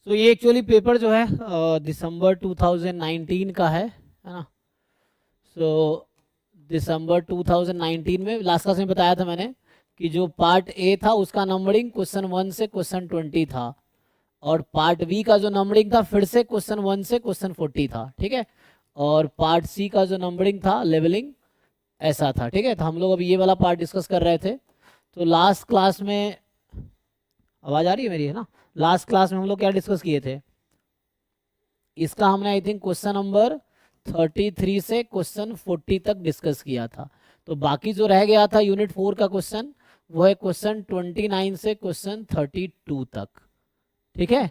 सो ये actually paper जो है दिसंबर 2019 का है ना। सो दिसंबर 2019 में लास्ट क्लास में बताया था मैंने कि जो पार्ट ए था उसका नंबरिंग क्वेश्चन 1 से क्वेश्चन 20 था, और पार्ट बी का जो नंबरिंग था फिर से क्वेश्चन 1 से क्वेश्चन 40 था, ठीक है। और पार्ट सी का जो नंबरिंग था लेवलिंग ऐसा था, ठीक है। तो हम लोग अभी ये वाला पार्ट डिस्कस कर रहे थे। तो लास्ट क्लास में, आवाज आ रही है मेरी, है ना? लास्ट क्लास में हम लोग क्या डिस्कस किए थे, इसका हमने आई थिंक क्वेश्चन नंबर 33 से क्वेश्चन 40 तक डिस्कस किया था। तो बाकी जो रह गया था यूनिट 4 का क्वेश्चन, वो है क्वेश्चन 29 से क्वेश्चन 32 तक, ठीक है।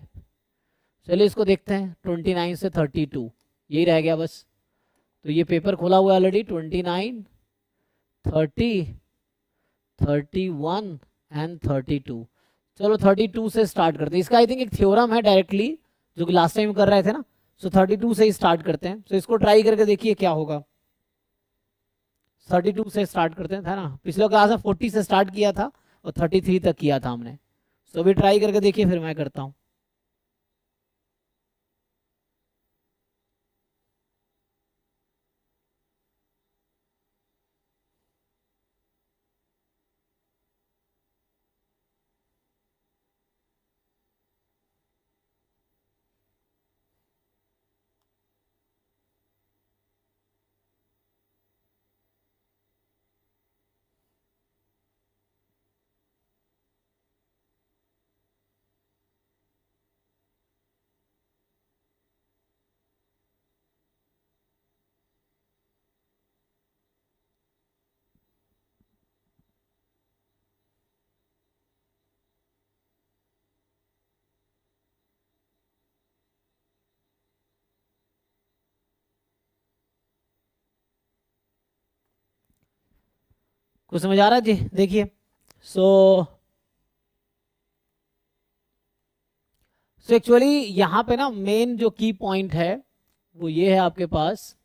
चलिए इसको देखते हैं, 29 से 32 यही रह गया बस। तो ये पेपर खोला हुआ है ऑलरेडी, 29, 30, 31 एंड 32। चलो 32 से स्टार्ट करते हैं। इसका आई थिंक एक थ्योरम है डायरेक्टली जो कि लास्ट टाइम कर रहे थे ना। सो 32 से ही स्टार्ट करते हैं। सो इसको ट्राई करके देखिए क्या होगा। 32 से स्टार्ट करते हैं, था ना। पिछले क्लास में 40 से स्टार्ट किया था और 33 तक किया था हमने। सो अभी ट्राई करके देखिए, फिर मैं करता हूँ। कुछ समझ आ रहा है जी? देखिए, सो एक्चुअली यहाँ पे ना मेन जो की पॉइंट है वो ये है आपके पास।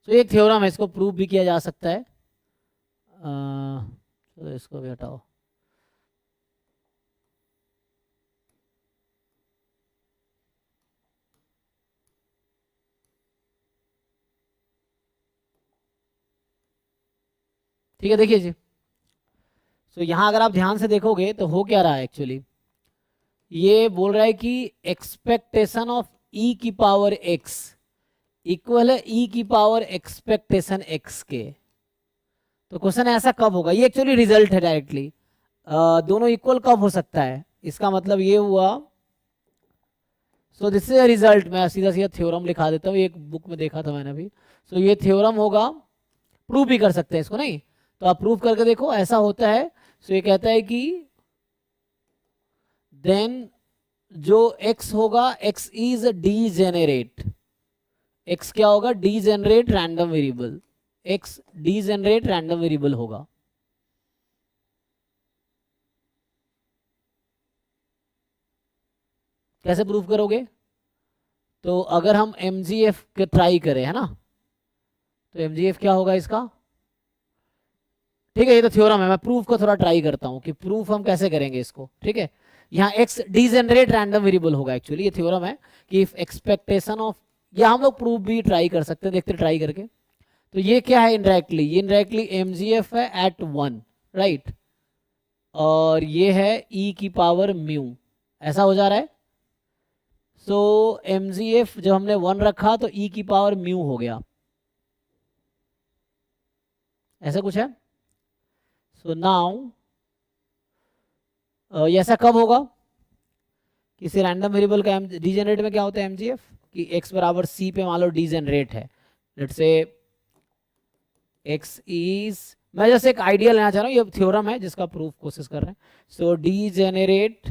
तो एक थ्योरम है, इसको प्रूव भी किया जा सकता है। चलो इसको भी हटाओ। ठीक है, देखिए जी। सो यहाँ अगर आप ध्यान से देखोगे तो हो क्या रहा है एक्चुअली, ये बोल रहा है कि एक्सपेक्टेशन ऑफ ई की पावर एक्स इक्वल है ई की पावर एक्सपेक्टेशन एक्स के। तो क्वेश्चन ऐसा कब होगा, ये एक्चुअली रिजल्ट है डायरेक्टली। दोनों इक्वल कब हो सकता है, इसका मतलब ये हुआ। सो दिस इज रिजल्ट। मैं सीधा सीधा थ्योरम लिखा देता हूँ, एक बुक में देखा था मैंने अभी। सो ये थ्योरम होगा, प्रूव भी कर सकते हैं इसको, नहीं तो आप प्रूव करके देखो ऐसा होता है। सो ये कहता है कि देन जो x होगा, x इज डीजेनरेट। x क्या होगा? Degenerate random variable. x degenerate random variable होगा। कैसे प्रूव करोगे? तो अगर हम mgf के ट्राई करें, है ना, तो mgf क्या होगा इसका? ठीक है, ये तो थ्योरम है, मैं प्रूफ को थोड़ा ट्राई करता हूँ कि प्रूफ हम कैसे करेंगे इसको। ठीक है, यहाँ x डीजेनरेट रैंडम वेरिएबल होगा। एक्चुअली ये थ्योरम है कि इफ एक्सपेक्टेशन ऑफ, या हम लोग प्रूफ भी ट्राई कर सकते हैं, देखते ट्राई करके। तो ये क्या है इनडायरेक्टली, ये इनडायरेक्टली mgf है एट 1, राइट। और ये है e की पावर म्यू, ऐसा हो जा रहा है। सो mgf जब हमने 1 रखा तो e की पावर म्यू हो गया, ऐसा कुछ है। सो नाउ ये ऐसा कब होगा, किसी रैंडम वेरिएबल का डीजेनरेट में क्या होता है mgf, कि x बराबर c पे मान लो डीजेनरेट है। लेट्स से x इज, मैं जैसे एक आइडिया लेना चाह रहा हूँ, ये थ्योरम है जिसका प्रूफ कोशिश कर रहे हैं। सो डीजेनरेट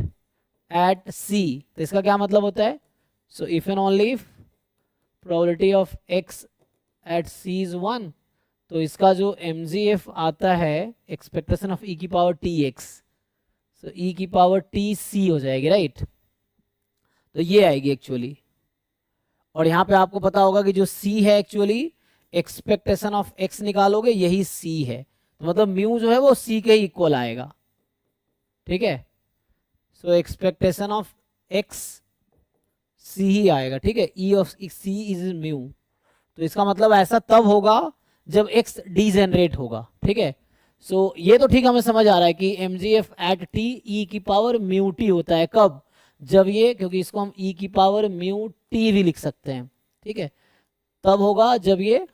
एट c, तो इसका क्या मतलब होता है? So if and only if probability of x at c is 1, तो इसका जो mgf आता है एक्सपेक्टेशन ऑफ e की पावर tx, सो e की पावर tc हो जाएगी, राइट। तो ये आएगी एक्चुअली। और यहाँ पे आपको पता होगा कि जो c है एक्चुअली एक्सपेक्टेशन ऑफ x निकालोगे, यही c है। तो मतलब म्यू जो है वो c के इक्वल आएगा, ठीक है। So expectation of X C ही आएगा, ठीक है, E of C is mu. तो इसका मतलब ऐसा तब होगा जब एक्स डीजेनरेट होगा, ठीक है। सो ये तो ठीक हमें समझ आ रहा है कि M G F at T E की पावर म्यू टी होता है, कब, जब ये, क्योंकि इसको हम ई की पावर म्यू टी भी लिख सकते हैं, ठीक है, तब होगा जब ये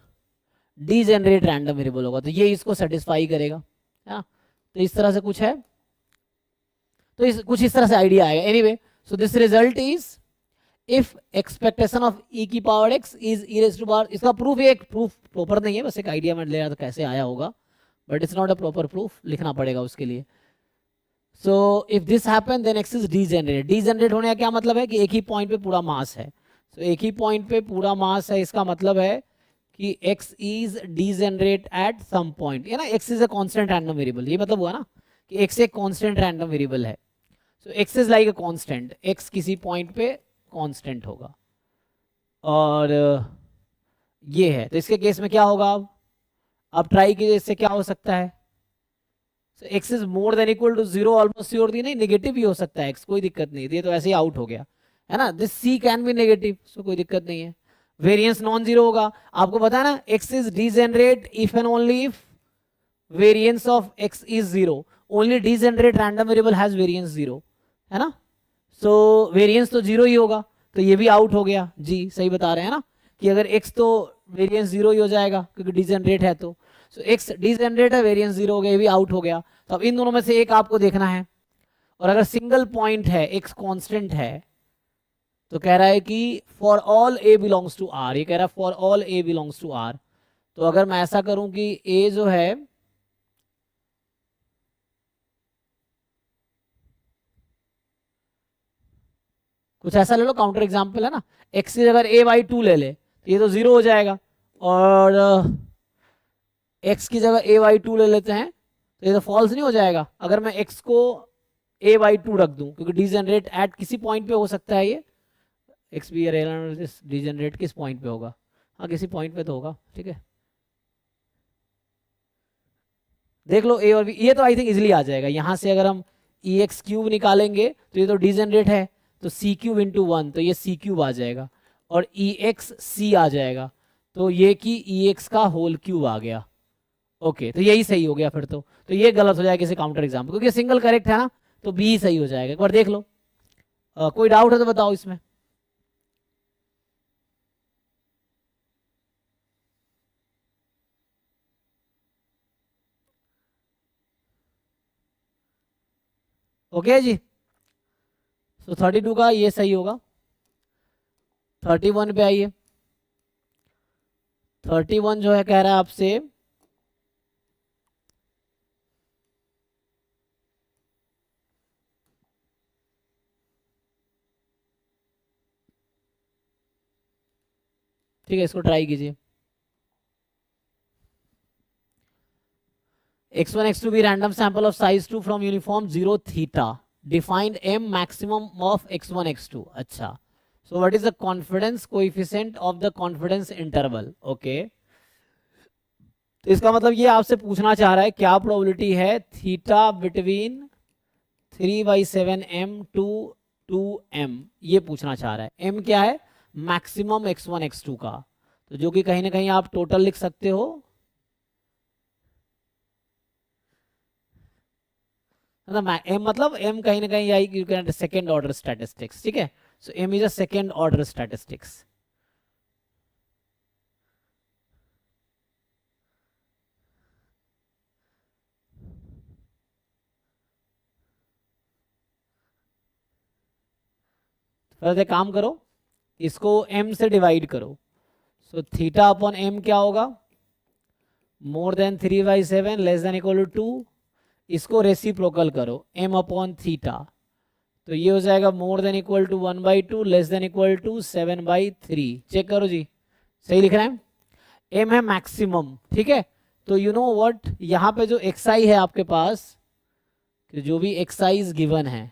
डीजेनरेट रैंडम वेरिएबल होगा, तो ये इसको सेटिस्फाई करेगा, है ना। तो इस तरह से कुछ है, तो कुछ इस तरह से आइडिया आएगा। Anyway, so this result is if expectation of E की power X is E raise to power, इसका प्रूफ, ये एक प्रूफ प्रॉपर नहीं है, बस एक आइडिया में ले रहा था कैसे आया होगा, but it's not a proper proof, लिखना पड़ेगा उसके लिए। So if this happen then X is degenerate. Degenerate होने का क्या मतलब है कि एक ही पॉइंट पे पूरा मास है, तो एक ही पॉइंट पे पूरा मास है, इसका मतलब है कि x is degenerate at some point, है ना। x is a constant random variable, ये मतलब हुआ ना कि x एक कांस्टेंट रैंडम वेरिएबल है। So x is like a constant, x किसी पॉइंट पे कांस्टेंट होगा, और ये है। तो इसके केस में क्या होगा, अब ट्राई कीजिए, इससे क्या हो सकता है। So x is more than equal to 0, almost sure दी, नहीं नेगेटिव भी हो सकता है x, कोई दिक्कत नहीं, ये तो ऐसे ही आउट हो गया, है ना। This c can be negative, so कोई दिक्कत नहीं है। वेरिएंस नॉन जीरो होगा, आपको पता है ना, x is degenerate if and only if variance of x is zero, only degenerate random variable has variance zero, है ना। सो वेरिएंस तो जीरो ही होगा, तो ये भी आउट हो गया, जी सही बता रहे हैं ना, कि अगर x तो वेरिएंस जीरो ही हो जाएगा क्योंकि डीजेनरेट है, तो सो x डीजेनरेट है, वेरिएंस जीरो हो गया, ये भी आउट हो गया। तो अब इन दोनों में से एक आपको देखना है, और अगर सिंगल पॉइंट है, x कांस्टेंट है, तो कह रहा है कि for all a belongs to r, ये कह रहा है for all a belongs to r। तो अगर मैं ऐसा करूं कि a जो है कुछ ऐसा ले लो, काउंटर एग्जांपल है ना, x की जगह a बाई 2 ले ले, तो ये तो जीरो हो जाएगा, और x की जगह a बाई 2 ले लेते हैं, तो ये तो फॉल्स नहीं हो जाएगा अगर मैं x को a बाई 2 रख दूं, क्योंकि डीजेनरेट एट किसी पॉइंट पे हो सकता है, ये एक्स बी डीजेनरेट किस पॉइंट पे होगा, हाँ किसी पॉइंट पे तो होगा, ठीक है। देख लो ए और बी, ये तो आई थिंक इजिली आ जाएगा, यहाँ से अगर हम ई एक्स क्यूब निकालेंगे तो ये तो डीजेनरेट है, तो सी क्यूब इंटू 1, तो ये सी क्यूब आ जाएगा, और ई एक्स सी आ जाएगा, तो ये कि ई एक्स का होल क्यूब आ गया। ओके, तो यही सही हो गया फिर तो ये गलत हो जाएगा किसी काउंटर एग्जाम, क्योंकि सिंगल करेक्ट है ना, तो बी सही हो जाएगा। एक बार देख लो, कोई डाउट है तो बताओ इसमें। ओके जी, तो 32 का ये सही होगा। 31 पे आइए, 31 जो है कह रहा है आपसे ठीक है, इसको ट्राई कीजिए। x1 x2 be random sample of size 2 from uniform 0 theta, defined m maximum of x1 x2। अच्छा, so what is the confidence coefficient of the confidence interval? okay, तो इसका मतलब ये आपसे पूछना चाह रहा है क्या प्रोबेबिलिटी है theta between 3/7m to 2m, ये पूछना चाह रहा है। m क्या है, मैक्सिमम x1 x2 का, तो जो कि कहीं ना कहीं आप टोटल लिख सकते हो, m मतलब m कहीं ना कहीं I, you can second order statistics, ठीक है। So m is a second order statistics. फिर एक काम करो, इसको m से डिवाइड करो, सो थीटा अपॉन m क्या होगा, more than 3/7 less than equal to 2, इसको रेसिप्रोकल करो m अपॉन थीटा, तो ये हो जाएगा more than equal to 1/2 less than equal to 7/3। Check करो जी, सही लिख रहे हैं, m है मैक्सिमम, ठीक है। तो यू नो व्हाट, यहाँ पे जो xi है आपके पास, जो भी xi गिवन है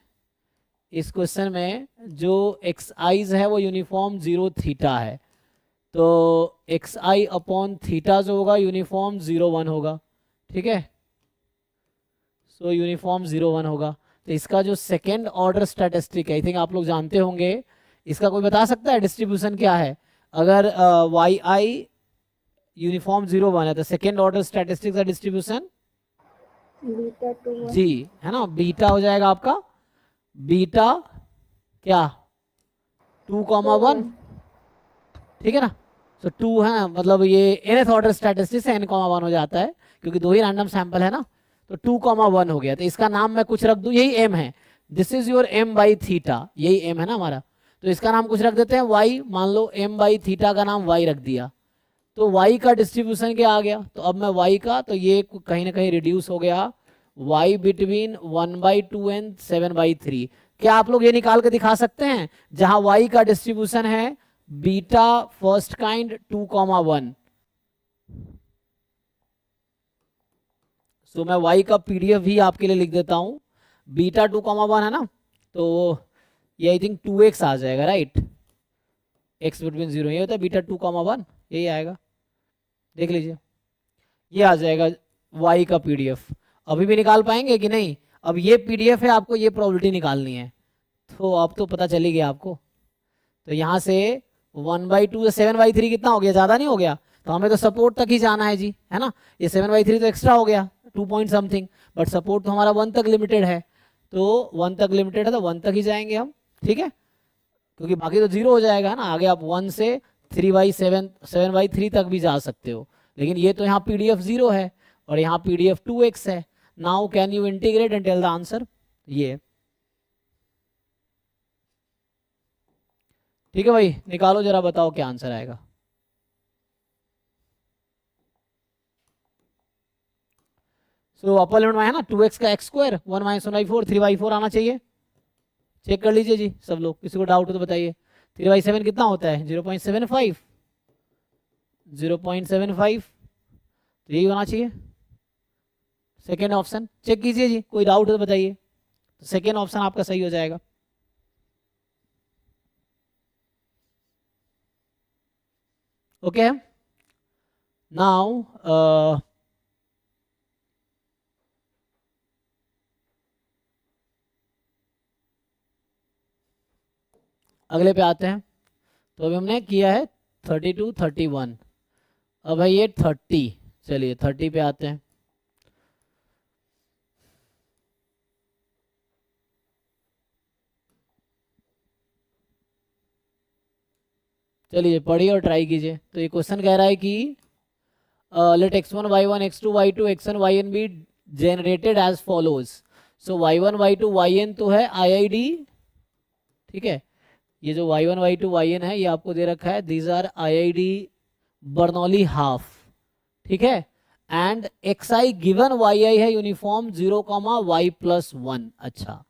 इस क्वेश्चन में, जो xi है वो यूनिफॉर्म 0 थीटा है, तो xi अपॉन थीटा जो होगा यूनिफॉर्म 0 1 होगा, ठीक है। सो यूनिफॉर्म 0 1 होगा, तो इसका जो सेकेंड ऑर्डर स्टैटिस्टिक है, आई थिंक आप लोग जानते होंगे, इसका कोई बता सकता है डिस्ट्रीब्यूशन क्या है? अगर वाई आई यूनिफॉर्म 0 1 है तो सेकेंड ऑर्डर स्टैटिस्टिक्स का डिस्ट्रीब्यूशन बीटा 2 जी है ना, बीटा हो जाएगा आपका, बीटा क्या 2,1, ठीक है ना। तो 2 है, मतलब ये nth ऑर्डर स्टैटिस्टिक्स है, n,1 हो जाता है क्योंकि दो ही रैंडम सैंपल है ना, तो 2,1 हो गया। तो इसका नाम मैं कुछ रख दूं, यही m है, this is your m by theta, यही m है ना हमारा, तो इसका नाम कुछ रख देते हैं y, मान लो m बाई थीटा का नाम y रख दिया, तो y का डिस्ट्रीब्यूशन क्या आ गया? तो अब मैं y का, तो ये कहीं ना कहीं रिड्यूस हो गया, y बिटवीन 1/2 एंड 7/3। क्या आप लोग ये निकाल के दिखा सकते हैं जहां y का डिस्ट्रीब्यूशन है बीटा फर्स्ट काइंड 2,1? सो मैं y का पीडीएफ भी आपके लिए लिख देता हूं, बीटा 2,1 है ना, तो ये आई थिंक 2x आ जाएगा, राइट, x बिटवीन 0, ये होता है बीटा 2,1, यही आएगा, देख लीजिए ये आ जाएगा y का पीडीएफ। अभी भी निकाल पाएंगे कि नहीं? अब ये पीडीएफ है, आपको ये प्रोबेबिलिटी निकालनी है, तो अब तो पता चली गया आपको। तो यहाँ से 1/2 से 7/3 कितना हो गया? ज़्यादा नहीं हो गया? तो हमें तो सपोर्ट तक ही जाना है जी, है ना, ये 7/3 तो एक्स्ट्रा हो गया 2 पॉइंट समथिंग, बट सपोर्ट तो हमारा 1 तक लिमिटेड है, तो 1 तक लिमिटेड है तो 1 तक ही जाएंगे हम, ठीक है, क्योंकि बाकी तो 0 हो जाएगा ना, आगे आप 1 से 3/7 7/3 तक भी जा सकते हो, लेकिन ये तो यहाँ पीडीएफ 0 है और यहाँ पीडीएफ 2x है। Now can you integrate and tell the answer? ये ठीक है भाई, निकालो जरा, बताओ क्या आंसर आएगा। सो अपर लिमिट में है ना 2x का x स्क्वायर 1 - 1/4 3/4 आना चाहिए, चेक कर लीजिए जी सब लोग, किसी को डाउट हो तो बताइए। 3/7 कितना होता है? 0.75, 0.75, तो यही होना चाहिए सेकेंड ऑप्शन, चेक कीजिए जी, कोई डाउट हो तो बताइए, तो सेकेंड ऑप्शन आपका सही हो जाएगा। ओके, नाउ अगले पे आते हैं। तो अभी हमने किया है 32 31, अब है ये 30, चलिए 30 पे आते हैं। चलिए पढ़िए और ट्राई कीजिए। तो ये क्वेश्चन कह रहा है कि let x1 y1 x2 y2 xn yn be generated as follows. So y1 y2 yn तो है IID, ठीक है, ये जो y1 y2 yn है ये आपको दे रखा है, these are IID Bernoulli half, ठीक है, एंड xi गिवन yi है यूनिफॉर्म 0, y+1। अच्छा,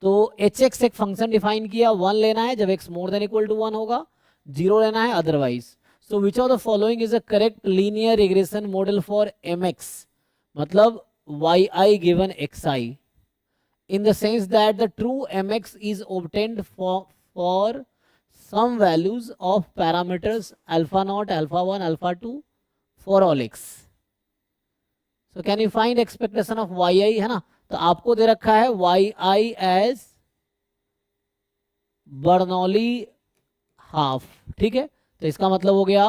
तो hx एक फंक्शन डिफाइन किया, 1 लेना है जब x more than equal to 1 होगा, 0 लेना है otherwise. So which of the following is a correct linear regression model for mx, मतलब yi given xi, in the sense that the true mx is obtained for some values of parameters alpha naught, alpha 1, alpha 2 for all x. So can you find expectation of yi, है ना, तो आपको दे रखा है yi as Bernoulli half, ठीक है, तो इसका मतलब हो गया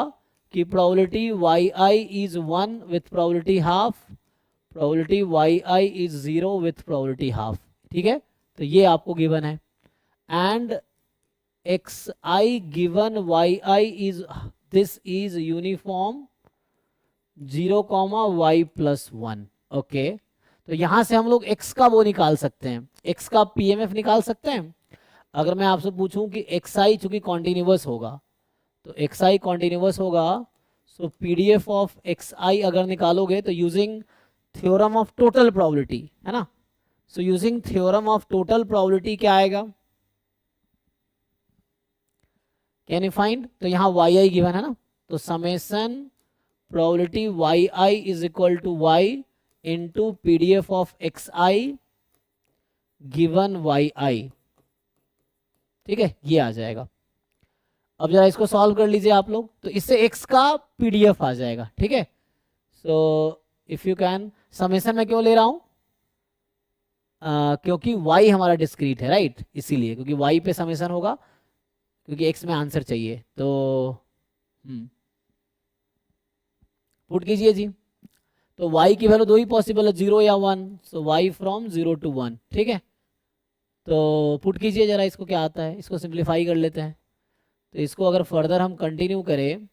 कि probability yi is 1 with probability half, probability yi is 0 with probability half, ठीक है, तो ये आपको गिवन है, and xi given yi is, this is uniform 0, y+1। Okay, तो यहां से हम लोग x का वो निकाल सकते हैं, x का PMF निकाल सकते हैं। अगर मैं आपसे पूछूं कि xi चूंकि कॉन्टिन्यूअस होगा, तो xi कॉन्टिन्यूअस होगा, सो PDF ऑफ xi अगर निकालोगे तो using theorem of total probability, है ना, so using theorem of total probability क्या आएगा, कैन यू फाइंड? तो यहाँ yi गिवन है ना, तो summation probability yi is equal to y into PDF of xi given yi, ठीक है, ये आ जाएगा। अब जरा इसको सॉल्व कर लीजिए आप लोग, तो इससे x का PDF आ जाएगा, ठीक है। So if you can, summation में क्यों ले रहा हूं, क्योंकि y हमारा डिस्क्रीट है, राइट, इसीलिए, क्योंकि y पे समेशन होगा, क्योंकि x में आंसर चाहिए, तो पुट कीजिए जी। तो y की वैल्यू दो ही पॉसिबल है, 0 या 1, सो y फ्रॉम 0 to 1, ठीक है। तो पुट कीजिए जरा इसको, क्या आता है, इसको सिंप्लीफाई कर लेते हैं। तो इसको अगर फर्दर हम कंटिन्यू करें,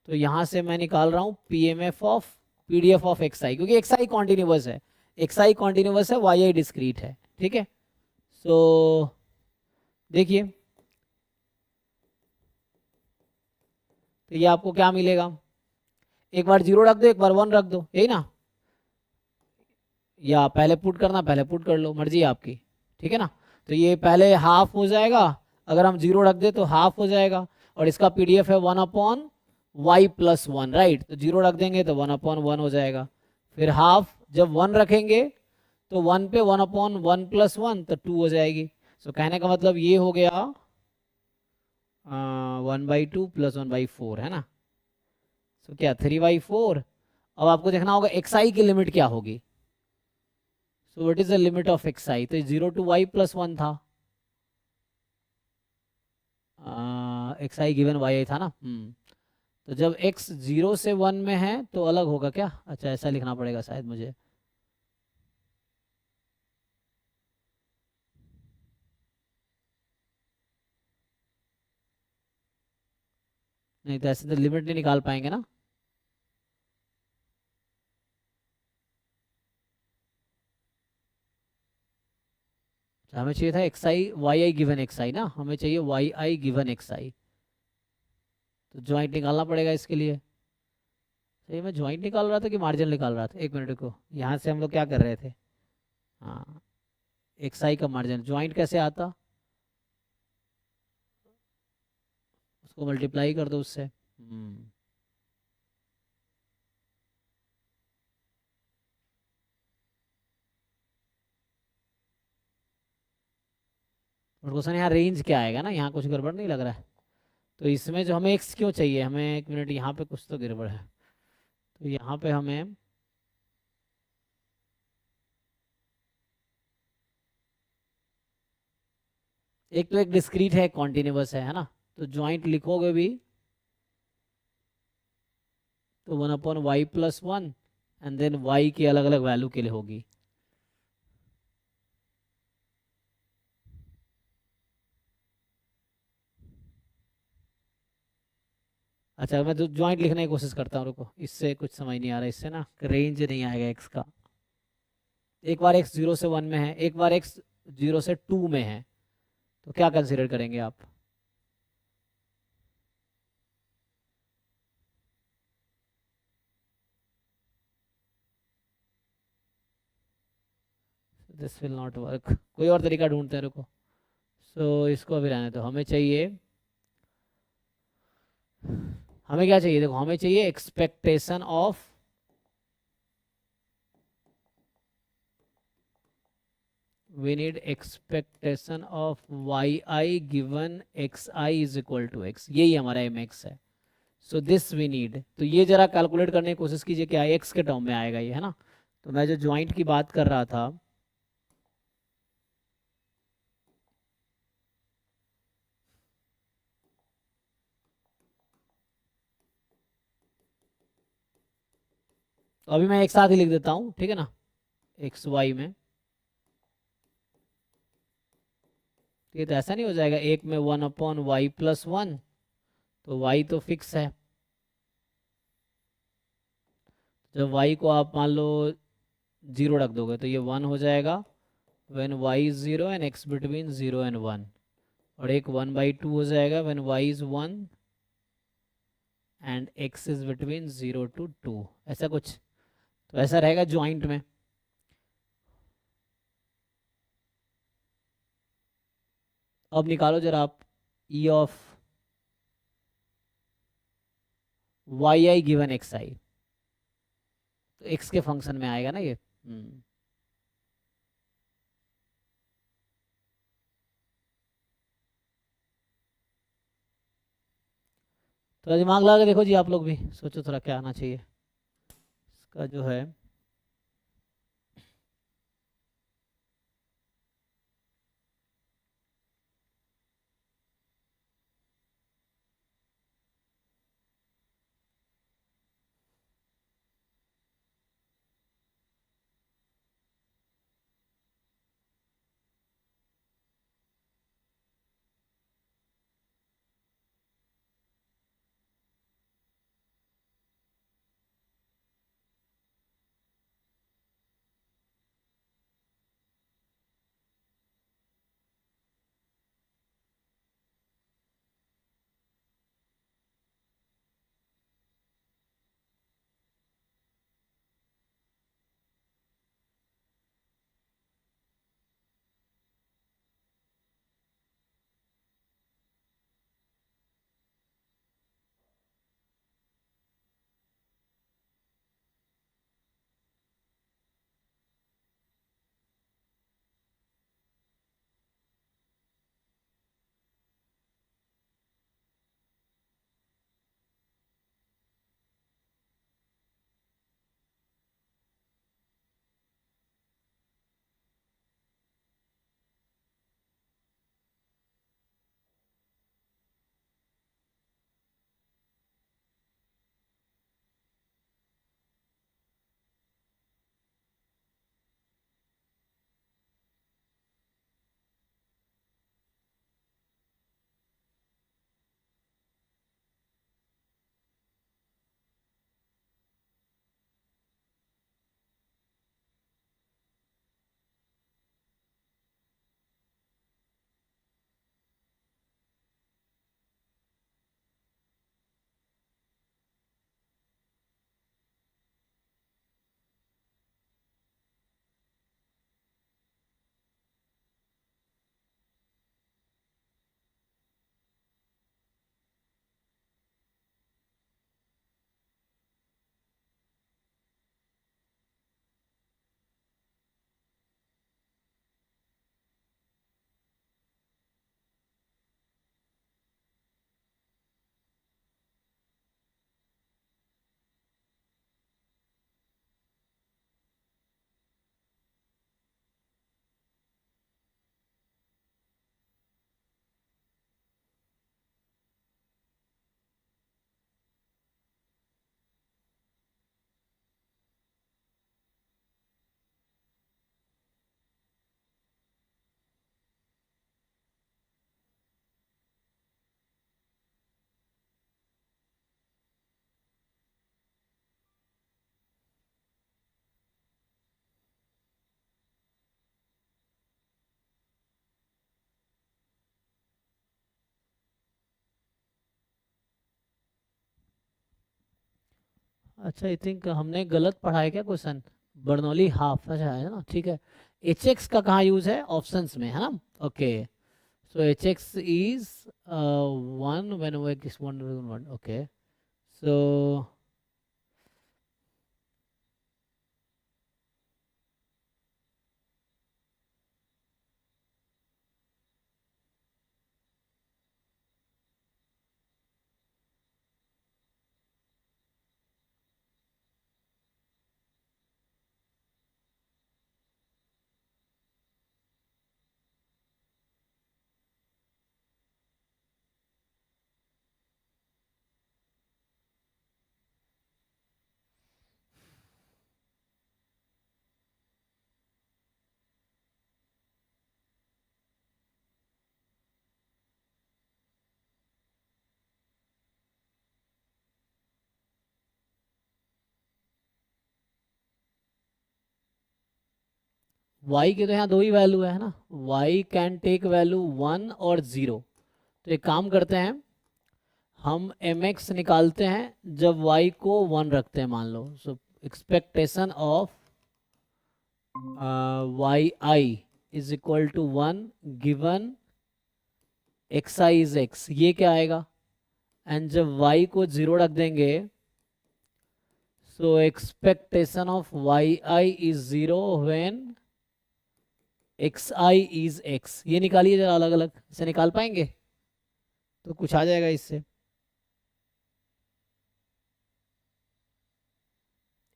तो यहाँ से मैं निकाल रहा हूँ PMF of PDF of XI, क्योंकि एक्सआई कॉन्टिन्यूअस है, एक्सआई कॉन्टिन्यूअस है, वाई आई डिस्क्रीट है, ठीक है। सो देखिए, तो ये आपको क्या मिलेगा, एक बार 0 रख दो, एक बार 1 रख दो, यही ना, या पहले पुट करना, पहले पुट कर लो, मर्जी है आपकी, ठीक है ना। तो ये पहले हाफ हो जाएगा, अगर हम 0 रख दे तो हाफ हो जाएगा, और इसका पीडीएफ है 1/y+1, राइट, तो 0 रख देंगे तो 1/1 हो जाएगा, फिर हाफ जब 1 रखेंगे तो 1 पे 1/1+1 तो 2 हो जाएगी। सो कहने का मतलब ये हो गया 1/2 + 1/4, है ना। सो क्या 3/4। अब आपको देखना होगा xi की लिमिट क्या होगी। सो what is the limit of xi, तो 0 to y+1 था, xi गिवन yi था ना। तो जब x 0 से 1 में है तो अलग होगा क्या, अच्छा ऐसा लिखना पड़ेगा शायद मुझे, नहीं तो ऐसे तो लिमिट नहीं निकाल पाएंगे ना। तो हमें चाहिए था xi yi गिवन xi ना, हमें चाहिए yi गिवन xi, तो ज्वाइंट निकालना पड़ेगा इसके लिए। सही, मैं ज्वाइंट निकाल रहा था कि मार्जिन निकाल रहा था, एक मिनट को, यहाँ से हम लोग क्या कर रहे थे, हाँ xi का मार्जिन, ज्वाइंट कैसे आता, उसको मल्टीप्लाई कर दो उससे। और क्वेश्चन यहाँ रेंज क्या आएगा ना, यहाँ कुछ गड़बड़ नहीं लग रहा है। तो इसमें जो हमें x क्यों चाहिए, हमें एक मिनट, यहाँ पे कुछ तो गड़बड़ है, तो यहाँ पे हमें एक तो एक डिस्क्रीट है, कॉन्टिन्यूअस है ना, तो ज्वाइंट लिखोगे भी तो 1/y+1 एंड देन y की अलग अलग वैल्यू के लिए होगी। अच्छा मैं तो ज्वाइंट लिखने की कोशिश करता हूँ, रुको, इससे कुछ समझ नहीं आ रहा, इससे ना रेंज नहीं आएगा x का। एक बार x 0 से 1 में है, एक बार x 0 से 2 में है, तो क्या कंसिडर करेंगे आप, दिस विल नॉट वर्क, कोई और तरीका ढूंढते हैं, रुको। सो इसको अभी रहने दो, हमें चाहिए, हमें क्या चाहिए, देखो हमें चाहिए expectation of, we need expectation of yi given xi is equal to x, यही हमारा mx है। सो दिस वी नीड, तो ये जरा कैलकुलेट करने की कोशिश कीजिए क्या x के टर्म में आएगा ये, है ना। तो मैं जो ज्वाइंट की बात कर रहा था, तो अभी मैं एक साथ ही लिख देता हूँ, ठीक है ना, एक्स वाई में, ये तो ऐसा नहीं हो जाएगा, एक में 1/y+1, तो y तो फिक्स है, जब y को आप मान लो 0 रख दोगे तो ये 1 हो जाएगा, when y is 0 and x between 0 and 1, और एक 1/2 हो जाएगा when y is 1 and x is between 0 to 2, ऐसा कुछ, तो ऐसा रहेगा ज्वाइंट में। अब निकालो जरा आप e of yi given xi, तो x के फंक्शन में आएगा ना ये। तो दिमाग लगा के देखो जी, आप लोग भी सोचो थोड़ा क्या आना चाहिए इसका जो है, अच्छा आई थिंक हमने गलत पढ़ा है क्या क्वेश्चन। बर्नौली हाफ अच्छा है ना, ठीक है। एच एक्स का कहाँ यूज है, ऑप्शंस में है ना। Okay so H x is 1 when x 1 okay so y के तो यहाँ दो ही वैल्यू है ना, y कैन टेक वैल्यू 1 और 0। तो एक काम करते हैं, हम mx निकालते हैं जब y को 1 रखते हैं मान लो। So expectation of Y I is equal to 1 given X I is X, ये क्या आएगा। एंड जब y को 0 रख देंगे so expectation of Y I is 0 when X I is X. ये निकालिए जरा अलग अलग, इसे निकाल पाएंगे तो कुछ आ जाएगा इससे।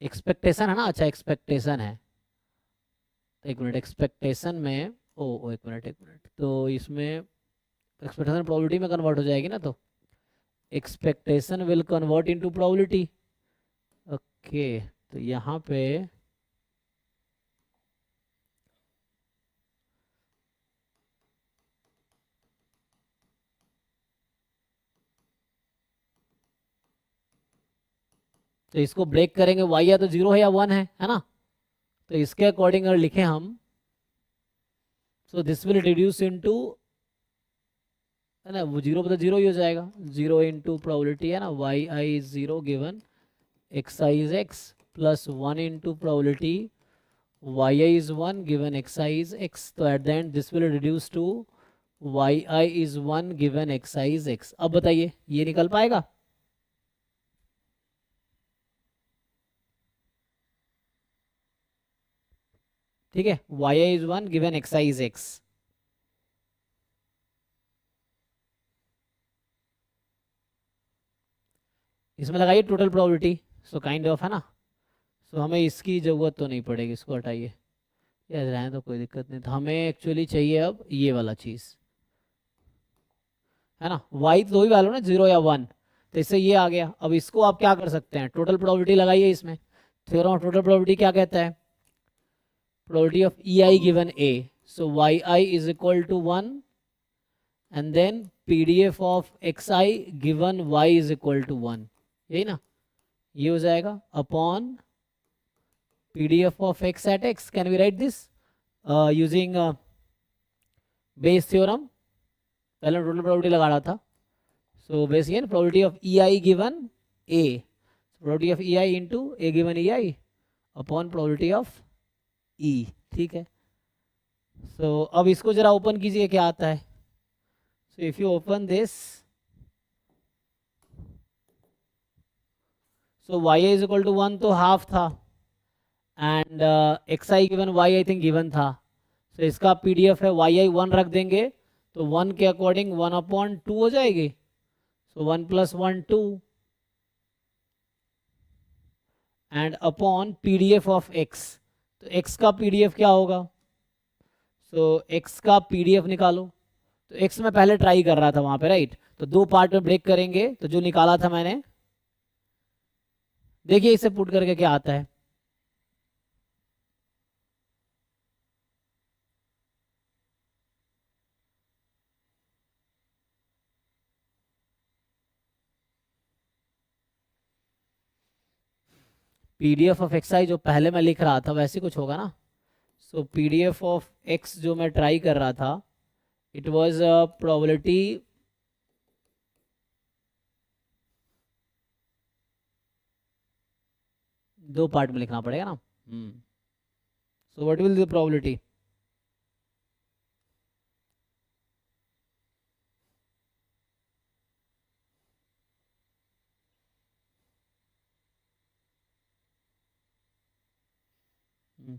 एक्सपेक्टेशन है ना, अच्छा एक्सपेक्टेशन है, तो एक मिनट एक्सपेक्टेशन में एक मिनट तो इसमें एक्सपेक्टेशन प्रोबेबिलिटी में कन्वर्ट हो जाएगी ना, तो expectation will convert into probability. Okay तो यहाँ पे तो इसको ब्रेक करेंगे, y या तो 0 है या 1 है ना। तो इसके अकॉर्डिंग अगर लिखें हम, सो दिस विल रिड्यूस इनटू, है ना, वो 0 पर 0 ही हो जाएगा, 0 इंटू प्रोबेबिलिटी है ना, Y I is 0 given X I is X plus 1 into probability Y I is 1 given X I is X. तो at the end this will reduce to Y I is 1 given X I is X. अब बताइए ये निकल पाएगा। ठीक है, Y I is 1 given X I is X. इसमें लगाइए total probability, so kind of है ना। सो हमें इसकी ज़रूरत तो नहीं पड़ेगी, इसको हटाइए, या रहें तो कोई दिक्कत नहीं। तो हमें एक्चुअली चाहिए अब ये वाला चीज़, है ना। वाई तो ही वैल्यू ना 0 या 1, तो इससे ये आ गया। अब इसको आप क्या कर सकते हैं, टोटल प्रोबेबिलिटी लगाइए इसमें। थ्योरम ऑफ टोटल प्रोबेबिलिटी क्या कहता है, probability of E I given A. So Y I is equal to 1 and then P D F of X I given Y is equal to 1, यही ना, ये हो जाएगा upon PDF of x at x. Can we write this using Bayes theorem? पहले total probability लगा रहा था, so Bayes ये probability of E I given A, probability of E I into A given E I upon probability of E. ठीक है, सो अब इसको जरा ओपन कीजिए क्या आता है। So if you open this, so Y is equal to 1 तो हाफ था, and X I given Y I think given था। तो इसका पीडीएफ है, वाई आई 1 रख देंगे तो 1 के अकॉर्डिंग 1/2 हो जाएगी। सो 1 + 1 2 and upon PDF of x. तो एक्स का पीडीएफ क्या होगा, सो एक्स का पीडीएफ निकालो। तो एक्स में पहले ट्राई कर रहा था वहां पे, राइट। तो दो पार्ट में ब्रेक करेंगे, तो जो निकाला था मैंने, देखिए इसे पुट करके क्या आता है। पीडीएफ ऑफ एक्स आई जो पहले मैं लिख रहा था वैसे कुछ होगा ना। सो पीडीएफ ऑफ एक्स जो मैं ट्राई कर रहा था, इट वाज प्रोबेबिलिटी दो पार्ट में लिखना पड़ेगा ना। So what will the probability?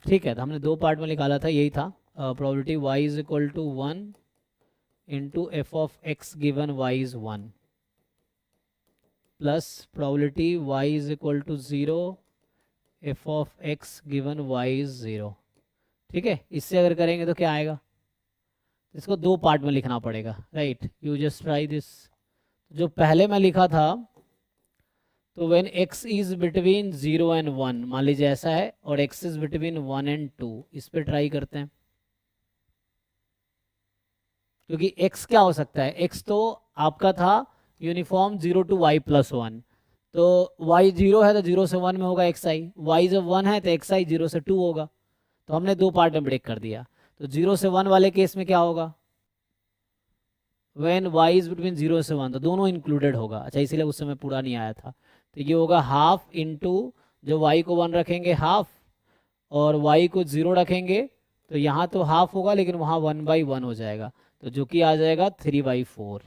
ठीक है, तो हमने दो पार्ट में निकाला था, यही था probability y is equal to 1 into F of X given y is 1 plus probability y is equal to 0 F of X given y is 0। ठीक है, इससे अगर करेंगे तो क्या आएगा? इसको दो पार्ट में लिखना पड़ेगा, right? You just try this. जो पहले मैं लिखा था, तो when x is between 0 and 1, मान लीजिए ऐसा है, और x इज बिटवीन 1 एंड 2, इस पे ट्राई करते हैं। क्योंकि x क्या हो सकता है? x तो आपका था यूनिफॉर्म 0 टू y प्लस 1, तो y 0 है तो 0 से 1 में होगा xi, y जब 1 है तो xi 0 से 2 होगा। तो हमने दो पार्ट में ब्रेक कर दिया। तो 0 से 1 वाले केस में क्या होगा? व्हेन y इज बिटवीन 0 से 1, तो दोनों इंक्लूडेड होगा। अच्छा, इसीलिए उस समय पूरा नहीं आया था। तो ये होगा हाफ इंटू, जो y को 1 रखेंगे हाफ, और y को 0 रखेंगे, तो यहाँ तो हाफ होगा लेकिन वहाँ 1/1 हो जाएगा, तो जो कि आ जाएगा 3/4।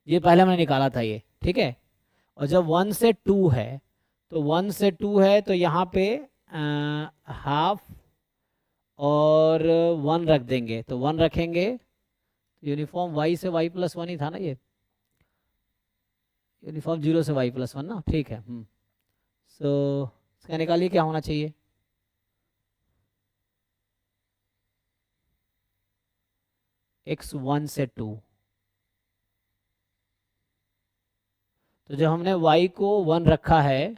ये पहले हमने निकाला था ये, ठीक है। और जब 1 से 2 है, तो 1 से 2 है तो यहाँ पे हाफ और 1 रख देंगे, तो 1 रखेंगे, यूनिफॉर्म y से y प्लस 1 ही था ना, ये यूनिफॉर्म 0 से y प्लस 1 ना, ठीक है। सो इसका निकालिए क्या होना चाहिए? x 1 से 2, तो जब हमने y को 1 रखा है,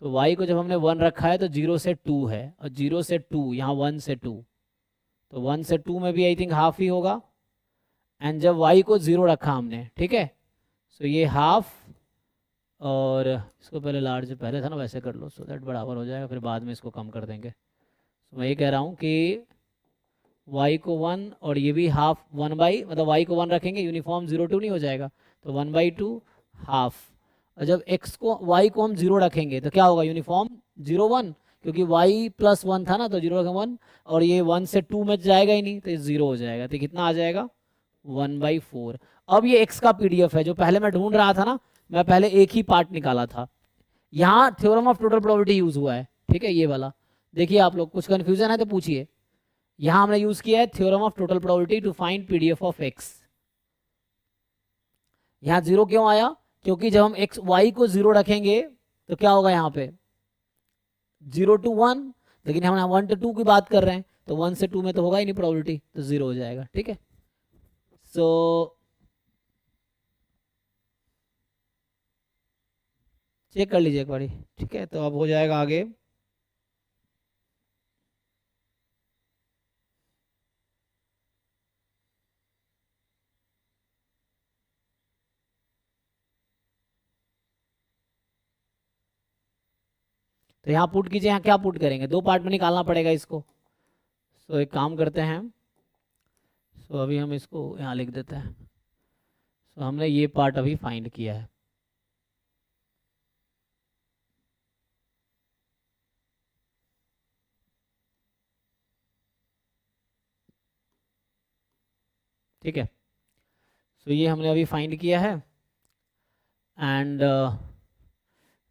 तो y को जब हमने 1 रखा है तो 0 से 2 है, और 0 से 2 यहाँ 1 से 2, तो 1 से 2 में भी आई थिंक हाफ ही होगा। एंड जब y को 0 रखा हमने, ठीक है, सो ये हाफ, और इसको पहले लार्ज पहले था ना, वैसे कर लो, सो दैट बराबर हो जाएगा, फिर बाद में इसको कम कर देंगे। तो मैं ये कह रहा हूँ कि y को 1 और ये भी हाफ, 1/, मतलब y को 1 रखेंगे, यूनिफॉर्म 0 2 नहीं हो जाएगा, तो 1/2 हाफ। और जब x को y को हम 0 रखेंगे तो क्या होगा? यूनिफॉर्म 0/1, क्योंकि y प्लस 1 था ना, तो 0 1, और ये 1 से 2 में जाएगा ही नहीं, तो ये 0 हो जाएगा। तो कितना आ जाएगा? 1/4। अब ये x का PDF है, जो पहले मैं ढूंढ रहा था ना, मैं पहले एक ही पार्ट निकाला था। यहाँ theorem of total probability use हुआ है, ठीक है, ये वाला। देखिए आप लोग, कुछ कंफ्यूजन है तो पूछिए। यहाँ हमने यूज किया है theorem of total probability to find PDF of x। यहाँ 0 क्यों आया? क्योंकि जब हम x y को 0 रखेंगे तो क्या होगा? यहाँ पे 0 to 1, लेकिन हम 1 to 2 की बात कर रहे हैं, तो 1 से 2 में तो होगा ही नहीं प्रोबेबिलिटी, तो 0 हो जाएगा, ठीक है। सो चेक कर लीजिए एक बारी, ठीक है। तो अब हो जाएगा आगे। तो यहाँ पुट कीजिए, यहाँ क्या पुट करेंगे? दो पार्ट में निकालना पड़ेगा इसको। सो एक काम करते हैं, सो अभी हम इसको यहाँ लिख देते हैं। सो हमने ये पार्ट अभी फाइंड किया है, ठीक है। सो ये हमने अभी फाइंड किया है, एंड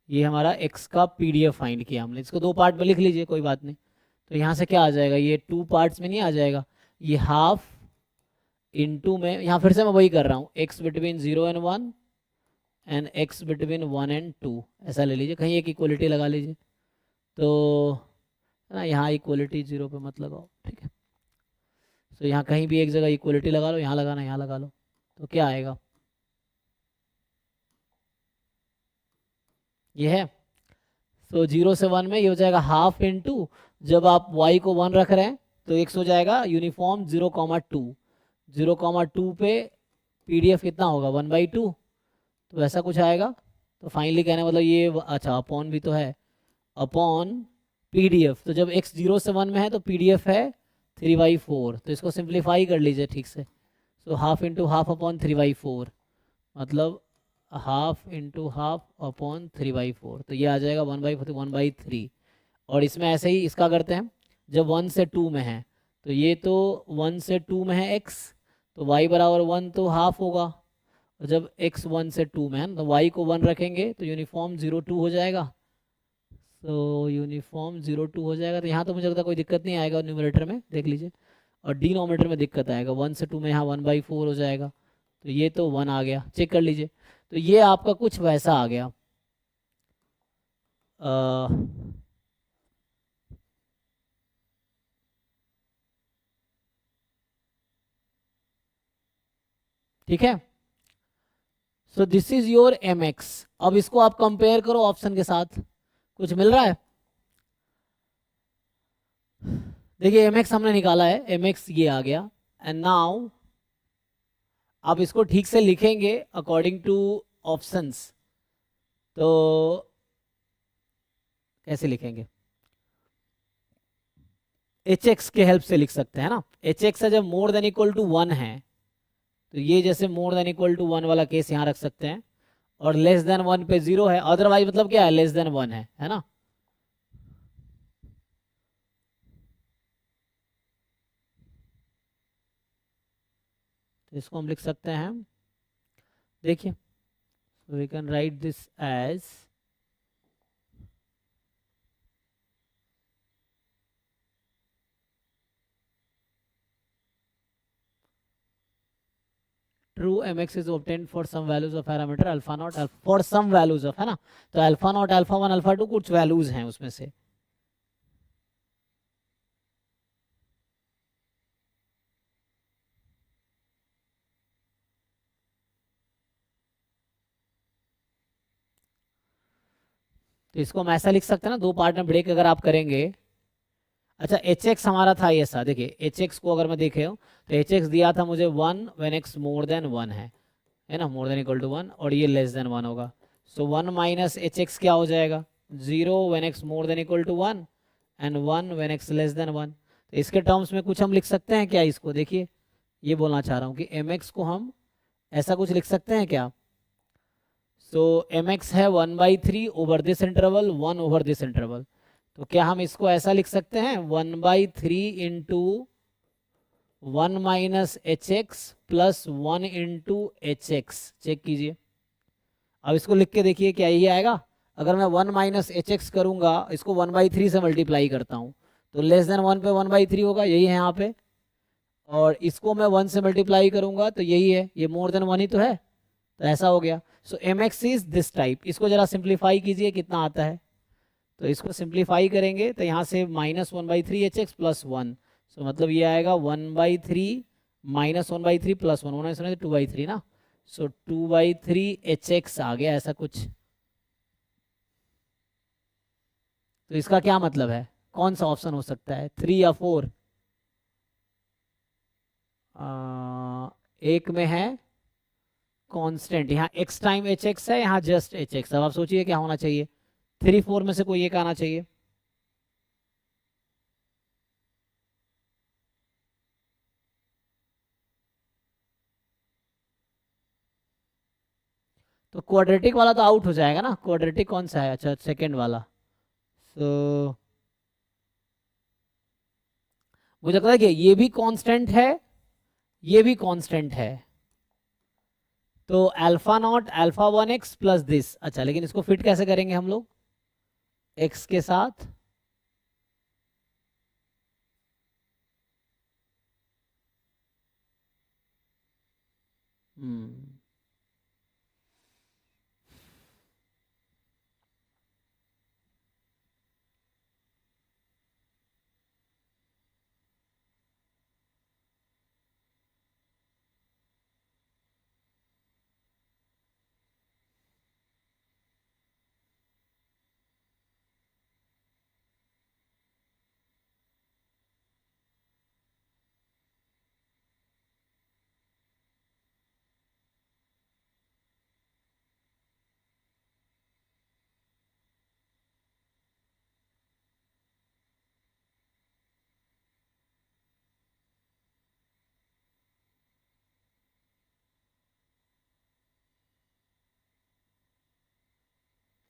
ये हमारा x का PDF फाइंड किया हमने। इसको दो पार्ट में लिख लीजिए, कोई बात नहीं। तो यहाँ से क्या आ जाएगा? ये 2 पार्ट्स में नहीं आ जाएगा, ये हाफ इनटू में, यहाँ फिर से मैं वही कर रहा हूँ, x between 0 and 1 and x between 1 and 2, ऐसा ले लीजिए। कहीं एक इक्वलिटी लगा लीजिए, तो ना यहाँ इक्वलिटी 0 पे मत लगाओ, ठीक है। तो यहाँ कहीं भी एक जगह इक्वलिटी लगा लो, यहाँ लगाना, यहाँ लगा लो, तो क्या आएगा? ये है। तो 0 से 1 में ये हो जाएगा हाफ इनटू, जब आप y को 1 रख रहे हैं तो x हो जाएगा यूनिफॉर्म 0,2। 0,2 पे PDF कितना होगा? 1/2, तो ऐसा कुछ आएगा। तो फाइनली कहने मतलब ये, अच्छा अपॉन भी तो है, अपॉन PDF। तो जब x 0 से 1 में है तो PDF है 3/4, तो इसको सिंप्लीफाई कर लीजिए ठीक से। So half into half upon 3/4, मतलब हाफ इंटू हाफ अपॉन 3/4, तो ये आ जाएगा 1/3। और इसमें ऐसे ही इसका करते हैं, जब 1 से 2 में है तो ये तो 1 से 2 में है x, तो y बराबर 1 तो हाफ होगा, और जब x 1 से 2 में है तो y को 1 रखेंगे तो यूनिफॉर्म 0 2 हो जाएगा। तो यूनिफॉर्म 0 2 हो जाएगा, तो यहाँ तो मुझे लगता है कोई दिक्कत नहीं आएगा न्यूमरेटर में, देख लीजिए। और डिनोमिनेटर में दिक्कत आएगा, 1 से 2 में यहाँ 1/4 हो जाएगा, तो ये तो 1 आ गया, चेक कर लीजिए। तो ये आपका कुछ वैसा आ गया। ठीक है, so this is your M X. अब इसको आप कंपेयर करो ऑप्शन के साथ, कुछ मिल रहा है? देखिए एम एक्स हमने निकाला है, एम एक्स ये आ गया, एंड नाउ आप इसको ठीक से लिखेंगे अकॉर्डिंग टू ऑप्शंस, तो कैसे लिखेंगे? एच एक्स के हेल्प से लिख सकते हैं ना। एच एक्स जब मोर देन इक्वल टू 1 है तो ये जैसे मोर देन इक्वल टू 1 वाला केस यहाँ रख सकते हैं, और लेस देन 1 पे 0 है, अदरवाइज मतलब क्या है, लेस देन 1 है ना। तो इसको हम लिख सकते हैं, देखिए, so we can write this as true mx is obtained for some values of parameter alpha naught alpha, for some values of, है ना, तो अल्फा नॉट अल्फा 1 अल्फा 2 कुछ वैल्यूज हैं उसमें से। तो इसको हम ऐसा लिख सकते हैं ना, दो पार्ट में ब्रेक अगर आप करेंगे। अच्छा एच एक्स हमारा था ये ऐसा, देखिए एच एक्स को अगर मैं देखे हूँ तो एच एक्स दिया था मुझे 1 व्हेन एक्स मोर देन 1 है ना, मोर देन इक्वल टू 1, और ये लेस देन 1 होगा। सो 1 माइनस एच एक्स क्या हो जाएगा, 0 when X more than equal to 1 and 1 when X less than 1। तो इसके टर्म्स में कुछ हम लिख सकते हैं क्या इसको, देखिए ये बोलना चाह रहा हूँ कि एम एक्स को हम ऐसा कुछ लिख सकते हैं क्या। सो एम एक्स है 1/3 over this interval, 1 over this interval, तो क्या हम इसको ऐसा लिख सकते हैं 1/3 into 1 minus H X plus 1 into H X, check कीजिए। अब इसको लिख के देखिए क्या यही आएगा। अगर मैं 1 माइनस एच एक्स करूँगा, इसको 1/3 से मल्टीप्लाई करता हूँ तो लेस देन 1 पे 1/3 होगा, यही है यहाँ पे, और इसको मैं 1 से मल्टीप्लाई करूँगा तो यही है, ये मोर देन 1 ही तो है, तो ऐसा हो गया। So M X is this type. इसको जरा सिंप्लीफाई कीजिए कितना आता है, तो इसको सिंप्लीफाई करेंगे तो यहाँ से -1/3 एच एक्स प्लस 1, सो मतलब ये आएगा 1/3 -1/3 प्लस 1, 2/3 ना, सो 2/3 एच एक्स आ गया ऐसा कुछ। तो इसका क्या मतलब है, कौन सा ऑप्शन हो सकता है, 3 या 4? एक में है कांस्टेंट, यहाँ x टाइम एच एक्स है, यहाँ जस्ट एच एक्स। अब आप सोचिए क्या होना चाहिए, 3 4 में से कोई एक आना चाहिए। तो क्वाड्रेटिक वाला तो आउट हो जाएगा ना, क्वाड्रेटिक कौन सा है, अच्छा सेकंड वाला। सो मुझे लगता है कि ये भी कांस्टेंट है, ये भी कांस्टेंट है, तो alpha not alpha 1x plus this. अच्छा लेकिन इसको फिट कैसे करेंगे हम लोग x के साथ, हम्म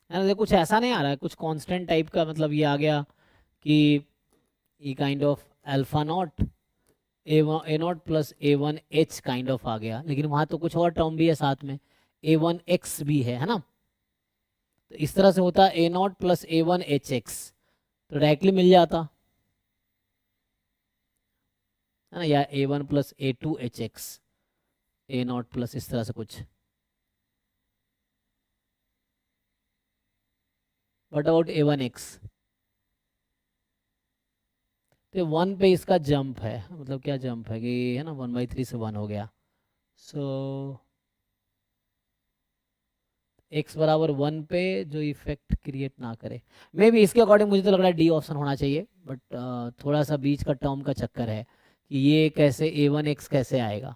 है ना, कुछ ऐसा नहीं आ रहा है, कुछ कांस्टेंट टाइप का, मतलब ये आ गया कि E kind of alpha naught A not plus A one H kind of आ गया, लेकिन वहाँ तो कुछ और टर्म भी है साथ में, ए वन एक्स भी है ना। तो इस तरह से होता A not plus A one H X, तो डायरेक्टली मिल जाता है ना, या A one plus A two H X, A not plus इस तरह से कुछ। What about A one X? तो वन पे इसका जंप है, मतलब क्या जंप है कि है ना 1/3 से 1 हो गया। सो x बराबर 1 पे जो इफेक्ट क्रिएट ना करे, मे बी इसके अकॉर्डिंग मुझे तो लग रहा है डी ऑप्शन होना चाहिए, बट थोड़ा सा बीच का टर्म का चक्कर है कि ये कैसे ए वन एक्स कैसे आएगा।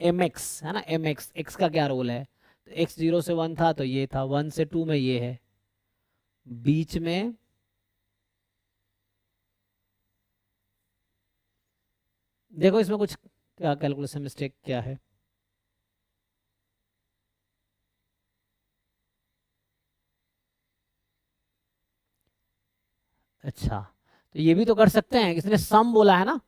एम एक्स है ना, एम एक्स, एक्स का क्या रोल है, तो एक्स 0 से 1 था तो ये था, 1 से 2 में ये है, बीच में देखो इसमें कुछ क्या कैलकुलेशन मिस्टेक क्या है। अच्छा, तो ये भी तो कर सकते हैं, इसने सम बोला है ना,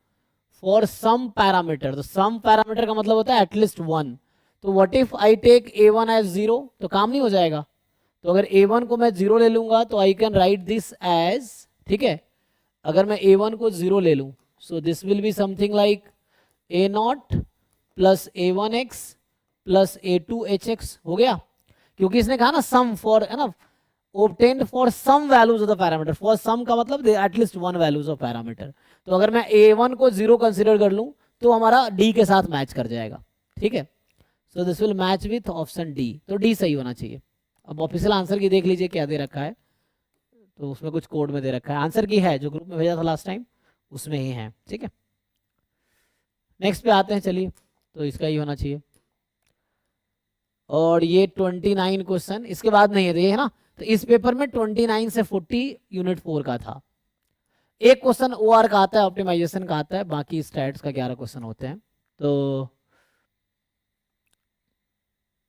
फॉर सम पैरामीटर, तो सम पैरामीटर का मतलब होता है एटलीस्ट 1। तो what if I take A one as 0, तो काम नहीं हो जाएगा। तो अगर ए वन को मैं 0 ले लूंगा तो I can write this as, ठीक है, अगर मैं ए वन को 0 ले लूं, so this will be something like A not plus A one X plus A two H X हो गया, क्योंकि इसने कहा ना सम फॉर, है ना, obtained for some values of the parameter, for some का मतलब at least one values of parameter। तो अगर मैं a1 को 0 कंसिडर कर लूं तो हमारा d के साथ मैच कर जाएगा, ठीक है। So this will match with option D, तो डी सही होना चाहिए। अब ऑफिशियल आंसर की देख लीजिए क्या दे रखा है, तो उसमें कुछ कोड में दे रखा है, आंसर की है जो ग्रुप में भेजा था लास्ट टाइम उसमें ही है, ठीक है। नेक्स्ट पे आते हैं, चलिए, तो इसका ही होना चाहिए। और ये 29 क्वेश्चन इसके बाद नहीं है, तो ये है ना, तो इस पेपर में 29 से 40 यूनिट 4 का था। एक क्वेश्चन ओआर का आता है, ऑप्टिमाइजेशन का आता है, बाकी स्टैट्स का 11 क्वेश्चन होते हैं, तो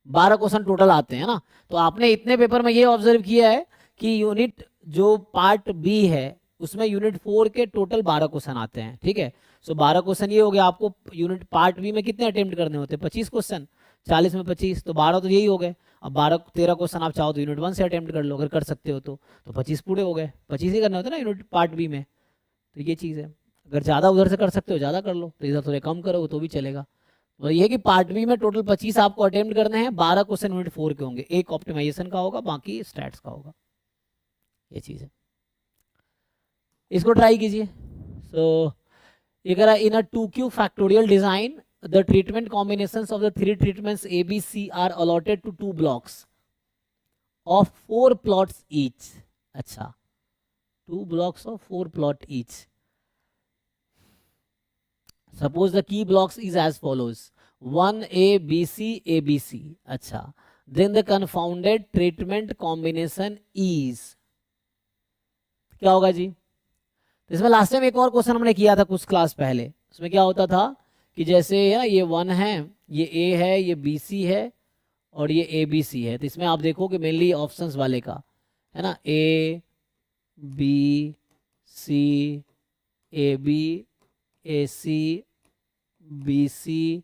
12 क्वेश्चन टोटल आते हैं ना। तो आपने इतने पेपर में ये ऑब्जर्व किया है कि यूनिट जो पार्ट बी है उसमें यूनिट 4 के टोटल 12 क्वेश्चन आते हैं, ठीक है। सो 12 क्वेश्चन ये हो गया, आपको यूनिट पार्ट बी में कितने अटेम्प्ट करने होते हैं, 25 क्वेश्चन, 40 में 25, तो 12 तो यही हो गए। अब 12-13 क्वेश्चन आप चाहो तो यूनिट 1 से अटेम्प्ट कर लो, अगर कर सकते हो तो 25 पूरे हो गए, 25 ही करने होते हैं ना यूनिट पार्ट बी में। तो ये चीज़ है, अगर ज़्यादा उधर से कर सकते हो ज़्यादा कर लो, तो इधर थोड़े कम करो तो भी चलेगा। तो ये कि पार्ट बी में टोटल 25 आपको अटेम्प्ट करने हैं, 12 क्वेश्चन यूनिट 4 के होंगे, एक ऑप्टिमाइजेशन का होगा, बाकी स्टैट्स का होगा, ये चीज़ है। इसको ट्राई कीजिए। सो ये कह रहा है इन अ 2Q factorial design the treatment combinations of the 3 treatments A, B, C are allotted to 2 blocks of 4 plots each। अच्छा, 2 blocks of 4 plot each। Suppose the key blocks is as follows: 1A, B, C, A, B, C। अच्छा, then the confounded treatment combination is, क्या होगा जी? तो इसमें last time एक और question हमने किया था कुछ क्लास पहले, उसमें क्या होता था कि जैसे है ना ये 1 है, ये ए है, ये बी सी है और ये ए बी सी है, तो इसमें आप देखो कि मेनली ऑप्शंस वाले का है ना, A B C, A B, A C, B C,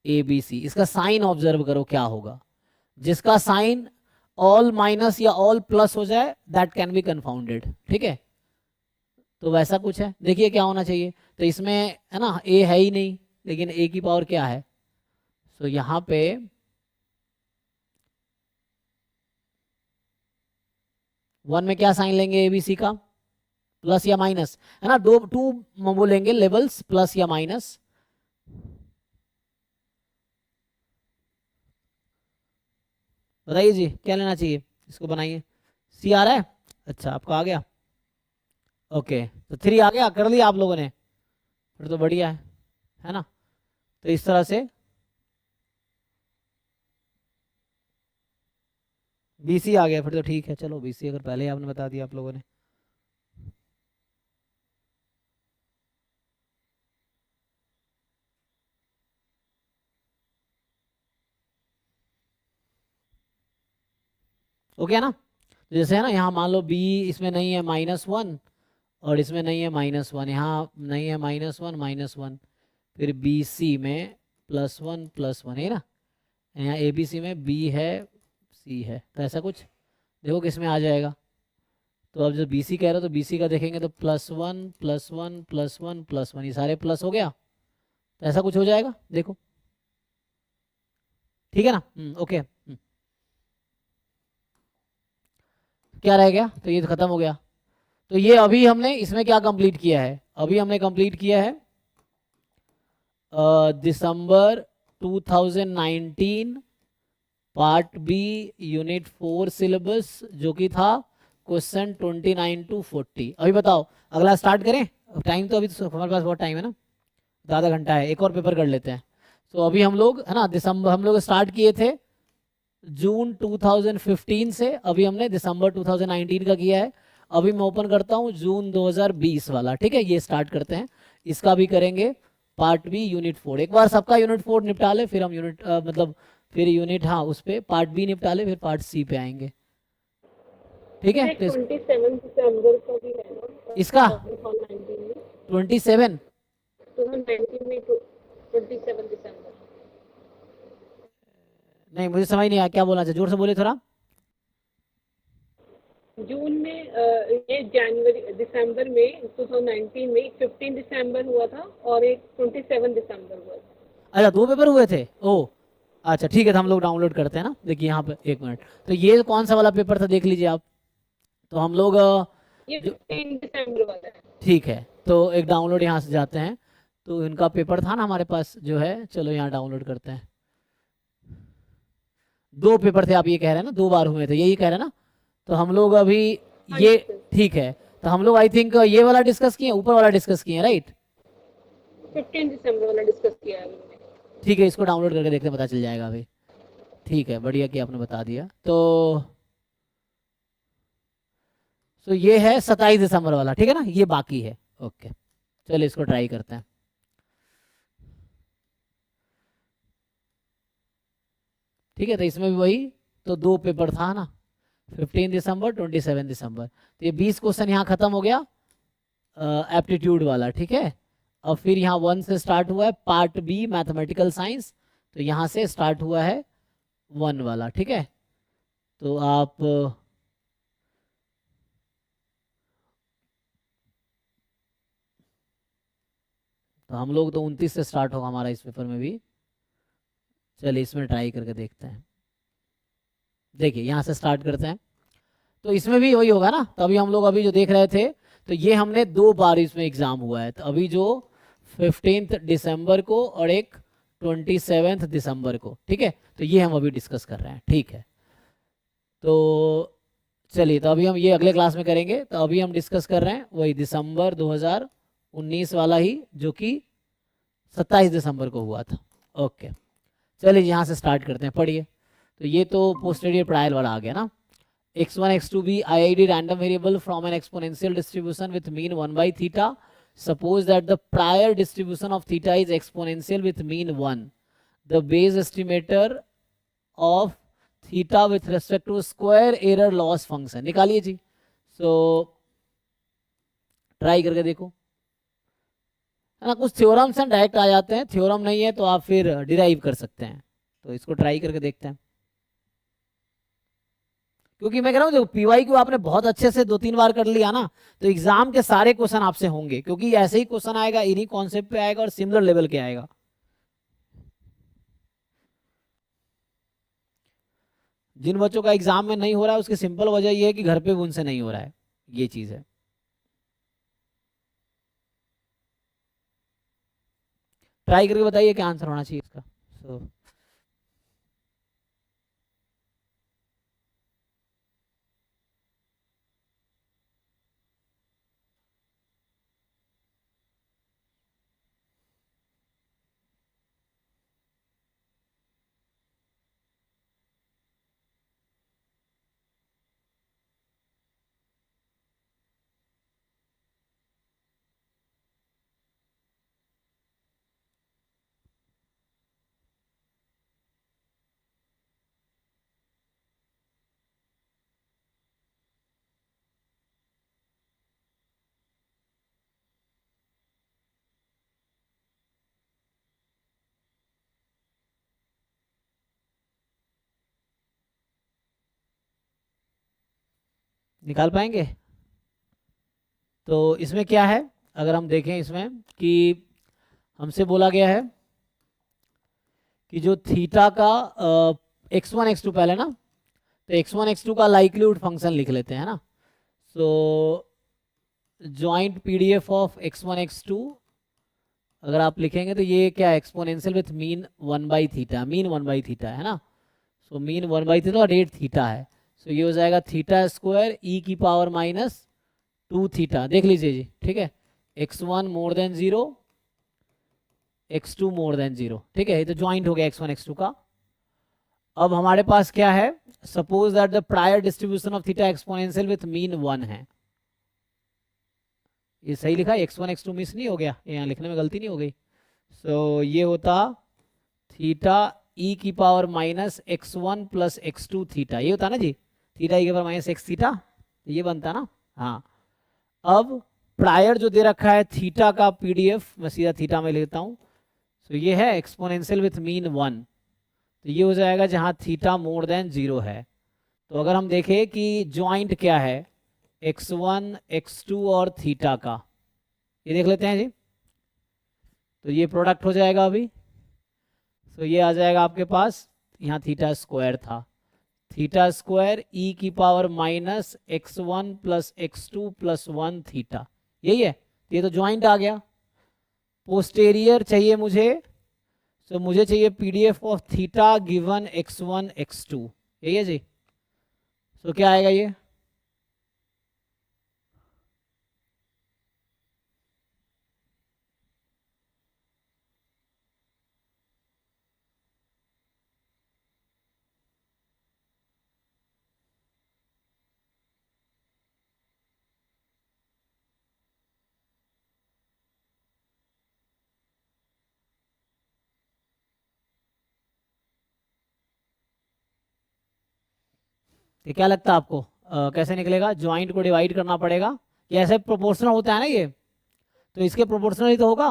A B C, इसका साइन ऑब्जर्व करो क्या होगा। जिसका साइन ऑल माइनस या ऑल प्लस हो जाए दैट कैन बी कन्फाउंडेड, ठीक है। तो वैसा कुछ है, देखिए क्या होना चाहिए। तो इसमें है ना ए है ही नहीं, लेकिन ए की पावर क्या है, तो यहाँ पे वन में क्या साइन लेंगे एबीसी का, प्लस या माइनस, है ना, दो टू बोलेंगे लेवल्स, प्लस या माइनस। बताइए जी क्या लेना चाहिए, इसको बनाइए। सी आ रहा है, अच्छा आपका आ गया, ओके, तो 3 आ गया, कर लिया आप लोगों ने, फिर तो बढ़िया है ना। तो इस तरह से बीसी आ गया, फिर तो ठीक है, चलो बीसी अगर पहले ही आपने बता दिया आप लोगों ने। ओके है ना, जैसे है ना, यहाँ मान लो बी इसमें नहीं है -1 और इसमें नहीं है -1, यहाँ नहीं है -1 फिर बी सी में +1 है ना, यहाँ ए बी सी में बी है सी है, तो ऐसा कुछ देखो किसमें आ जाएगा। तो अब जो बी सी कह रहे हो तो बी सी का देखेंगे तो +1 ये सारे प्लस हो गया, तो ऐसा कुछ हो जाएगा देखो, ठीक है ना। ओके, क्या रह गया, तो ये तो खत्म हो गया। तो ये अभी हमने इसमें क्या कंप्लीट किया है, अभी हमने कंप्लीट किया है दिसंबर 2019 पार्ट बी यूनिट 4 सिलेबस, जो कि था क्वेश्चन 29 to 40। अभी बताओ अगला स्टार्ट करें, टाइम तो अभी तो हमारे पास बहुत टाइम है ना, आधा घंटा है, एक और पेपर कर लेते हैं। तो अभी हम लोग है ना दिसंबर हम लोग स्टार्ट किए थे जून 2015 से, अभी हमने दिसंबर 2019 का किया है। अभी मैं ओपन करता हूँ जून 2020 वाला, ठीक है, ये स्टार्ट करते हैं, इसका भी करेंगे पार्ट बी यूनिट 4। एक बार सबका यूनिट 4 निपटा ले, फिर हम यूनिट मतलब फिर यूनिट, हाँ उस पे पार्ट बी निपटा ले, फिर पार्ट सी पे आएंगे, ठीक है। तो 27 दिसंबर को भी है ना, इसका 2019 में, 27 2019 में 27 दिसंबर। नहीं, मुझे समझ नहीं आया क्या बोलना चाहिए, जोर से बोले थोड़ा। जून में ये जनवरी दिसंबर में 2019 में 15 दिसंबर हुआ था और एक 27 दिसंबर हुआ था। अच्छा, 2 पेपर हुए थे, ओ अच्छा ठीक है, तो हम लोग डाउनलोड करते हैं ना, देखिए यहाँ पे 1 मिनट। तो ये कौन सा वाला पेपर था देख लीजिए आप। तो हम लोग ये जो 15 दिसंबर वाला है। ठीक है, तो एक डाउनलोड यहाँ से जाते हैं, तो इनका पेपर था ना हमारे पास जो है, चलो यहाँ डाउनलोड करते हैं। 2 पेपर थे आप ये कह रहे हैं ना, 2 बार हुए थे, यही कह रहे हैं ना। तो हम लोग अभी हाँ ये जी सर, ठीक है, तो हम लोग आई थिंक ये वाला डिस्कस किए, ऊपर वाला डिस्कस किए, राइट। 15 दिसंबर वाला डिस्कस किया है हमने। ठीक है, इसको डाउनलोड करके देखते हैं, पता चल जाएगा अभी। ठीक है, बढ़िया कि आपने बता दिया। तो ये है 27 दिसंबर वाला, ठीक है ना, ये बाकी है। ओके, चलिए इसको ट्राई करते हैं। ठीक है, तो इसमें भी वही, तो 2 पेपर था ना, 15 दिसंबर 27 दिसंबर, तो ये 20 क्वेश्चन यहाँ खत्म हो गया एप्टीट्यूड वाला, ठीक है। अब फिर यहाँ 1 से स्टार्ट हुआ है पार्ट बी मैथमेटिकल साइंस, तो यहाँ से स्टार्ट हुआ है 1 वाला, ठीक है। तो आप तो हम लोग तो 29 से स्टार्ट होगा हमारा इस पेपर में भी। चलिए इसमें ट्राई करके देखते हैं, देखिए यहाँ से स्टार्ट करते हैं। तो इसमें भी वही होगा ना, तो अभी हम लोग अभी जो देख रहे थे, तो ये हमने 2 बार इसमें एग्जाम हुआ है, तो अभी जो 15 दिसंबर को और एक 27 दिसंबर को, ठीक है, तो ये हम अभी डिस्कस कर रहे हैं, ठीक है। तो चलिए, तो अभी हम ये अगले क्लास में करेंगे, तो अभी हम डिस्कस कर रहे हैं वही दिसंबर 2019 वाला ही, जो कि 27 दिसंबर को हुआ था। ओके, चलिए यहाँ से स्टार्ट करते हैं, पढ़िए। तो ये तो पोस्टेरियर ट्रायल वाला आ गया ना। x1 x2 be IID random variable from an exponential distribution with mean 1 by theta. Suppose that the prior distribution of theta is exponential with mean 1. The base estimator of theta with respect to square error loss function निकालिए जी। So try करके देखो, है ना, कुछ theorems हैं direct आ जाते हैं, theorem नहीं है तो आप फिर डिराइव कर सकते हैं। तो इसको ट्राई करके देखते हैं, क्योंकि मैं कह रहा हूँ जो पीवाई को आपने बहुत अच्छे से 2-3 बार कर लिया ना, तो एग्जाम के सारे क्वेश्चन आपसे होंगे, क्योंकि ऐसे ही क्वेश्चन आएगा, इन्हीं कॉन्सेप्ट पे आएगा और सिमिलर लेवल के आएगा। जिन बच्चों का एग्जाम में नहीं हो रहा है उसकी सिंपल वजह यह है कि घर पे भी उनसे नहीं हो रहा है, ये चीज है। ट्राई करके बताइए क्या आंसर होना चाहिए इसका। निकाल पाएंगे? तो इसमें क्या है, अगर हम देखें इसमें कि हमसे बोला गया है कि जो थीटा का x1 x2 पहले ना, तो x1 x2 का लाइक्लीहुड फंक्शन लिख लेते हैं ना। सो joint PDF of x1 x2 अगर आप लिखेंगे तो ये क्या है, एक्सपोनेंशियल विथ मीन 1/थीटा, मीन 1/थीटा है ना। सो मीन 1/थीटा और रेट थीटा है। सो ये हो जाएगा थीटा स्क्वायर e की पावर -2 थीटा। देख लीजिए जी, ठीक है, x1 more then 0, x2 more than 0, ठीक है, ये तो ज्वाइंट हो गया x1 x2 का। अब हमारे पास क्या है, suppose that the prior distribution of theta exponential with mean 1 है। ये सही लिखा है, x1 x2 मिस नहीं हो गया, यहाँ लिखने में गलती नहीं हो गई। सो ये होता थीटा e की पावर -x1 + x2 थीटा, ये होता ना जी, थीटा e की पावर -x थीटा, ये बनता ना। हाँ, अब प्रायर जो दे रखा है थीटा का पीडीएफ, मैं सीधा थीटा में लेता हूँ। सो ये है एक्सपोनेंशियल विथ मीन 1, तो ये हो जाएगा जहाँ थीटा मोर देन 0 है। तो अगर हम देखें कि ज्वाइंट क्या है x1 x2 और थीटा का, ये देख लेते हैं जी। तो ये प्रोडक्ट हो जाएगा अभी। तो ये आ जाएगा आपके पास, यहाँ थीटा स्क्वायर था, थीटा स्क्वायर e की पावर -x1 + x2 + 1 थीटा, यही है। ये तो ज्वाइंट आ गया। पोस्टेरियर चाहिए मुझे, तो मुझे चाहिए PDF of theta given x1 x2, यही है जी। तो क्या आएगा ये, ये क्या लगता है आपको, कैसे निकलेगा? ज्वाइंट को डिवाइड करना पड़ेगा, ये ऐसे प्रोपोर्शनल होता है ना ये, तो इसके प्रोपोर्शनल ही तो होगा।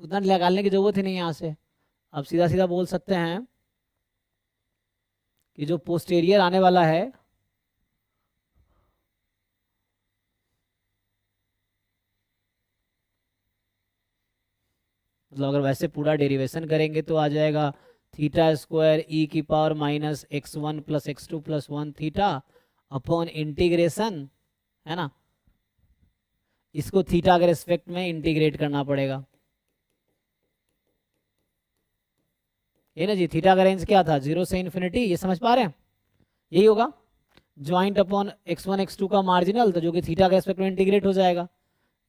उतना निकालने की जरूरत ही नहीं है यहाँ से, आप सीधा सीधा बोल सकते हैं कि जो पोस्टेरियर आने वाला है, मतलब अगर वैसे पूरा डेरिवेशन करेंगे तो आ जाएगा थीटा स्क्वायर e की power -x1 + x2 + 1 theta upon integration, है ना, इसको थीटा के रिस्पेक्ट में इंटीग्रेट करना पड़ेगा, ये ना जी। थीटा का रेंज क्या था, 0 से इन्फिनिटी, ये समझ पा रहे हैं, यही होगा। ज्वाइंट अपॉन x1 x2 का मार्जिनल, तो जो कि थीटा के रेस्पेक्ट में इंटीग्रेट हो जाएगा।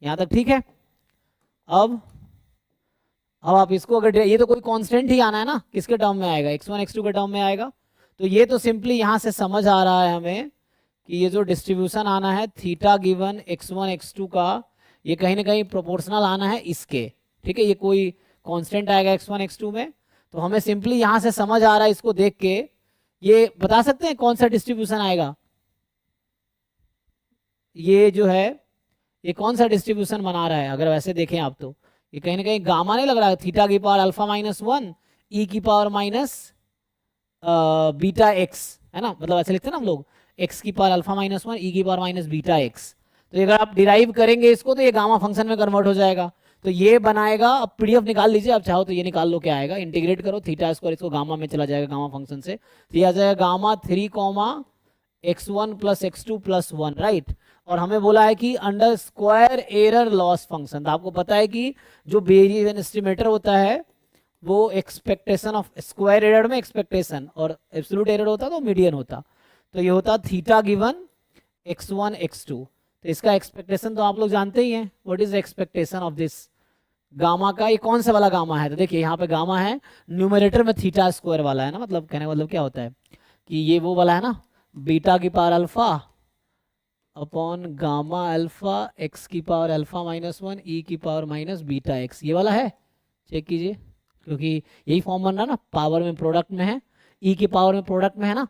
यहाँ तक ठीक है। अब आप इसको अगर, ये तो कोई कांस्टेंट ही आना है ना, किसके टर्म में आएगा, x1 x2 के टर्म में आएगा। तो ये तो सिंपली यहाँ से समझ आ रहा है हमें कि ये जो डिस्ट्रीब्यूशन आना है थीटा गिवन x1 x2 का, ये कहीं ना कहीं प्रोपोर्शनल आना है इसके, ठीक है। ये कोई कांस्टेंट आएगा x1 x2 में, तो हमें सिंपली यहाँ से समझ आ रहा है, इसको देख के ये बता सकते हैं कौन सा डिस्ट्रीब्यूशन आएगा। ये जो है ये कौन सा डिस्ट्रीब्यूशन बना रहा है, अगर वैसे देखें आप तो ये कहीं ना कहीं गामा नहीं लग रहा है, थीटा की पावर α-1 e की पावर βx, है ना, मतलब ऐसे लिखते हैं ना हम लोग, x की पावर α-1 e की पावर -βx। तो अगर आप डिराइव करेंगे इसको तो ये गामा फंक्शन में कन्वर्ट हो जाएगा। तो ये बनाएगा, अब पीडीएफ निकाल लीजिए आप चाहो तो, ये निकाल लो क्या आएगा, इंटीग्रेट करो थीटा स्क्वायर, इसको गामा में चला जाएगा गामा फंक्शन से, तो ये आ जाएगा गामा 3, x1 + x2 + 1, राइट। और हमें बोला है कि under square error loss function, तो आपको पता है कि जो वेरिएशन एस्टिमेटर होता है वो एक्सपेक्टेशन ऑफ स्क्वायर एरर में एक्सपेक्टेशन, और एब्सोल्यूट एरर होता तो मीडियन होता। तो ये होता थीटा गिवन x1 x2, तो इसका एक्सपेक्टेशन तो आप लोग जानते ही हैं, what is expectation of this gamma का। ये कौन सा वाला गामा है, तो देखिए यहाँ पे गामा है न्यूमरेटर में थीटा स्क्वायर वाला है ना, मतलब कहने का मतलब क्या होता है कि ये वो वाला है ना, बीटा की power alpha upon gamma alpha x की पावर α-1 e की पावर -βx, ये वाला है, चेक कीजिए, क्योंकि यही फॉर्म बन रहा है ना, पावर में प्रोडक्ट में है, e की पावर में प्रोडक्ट में है ना।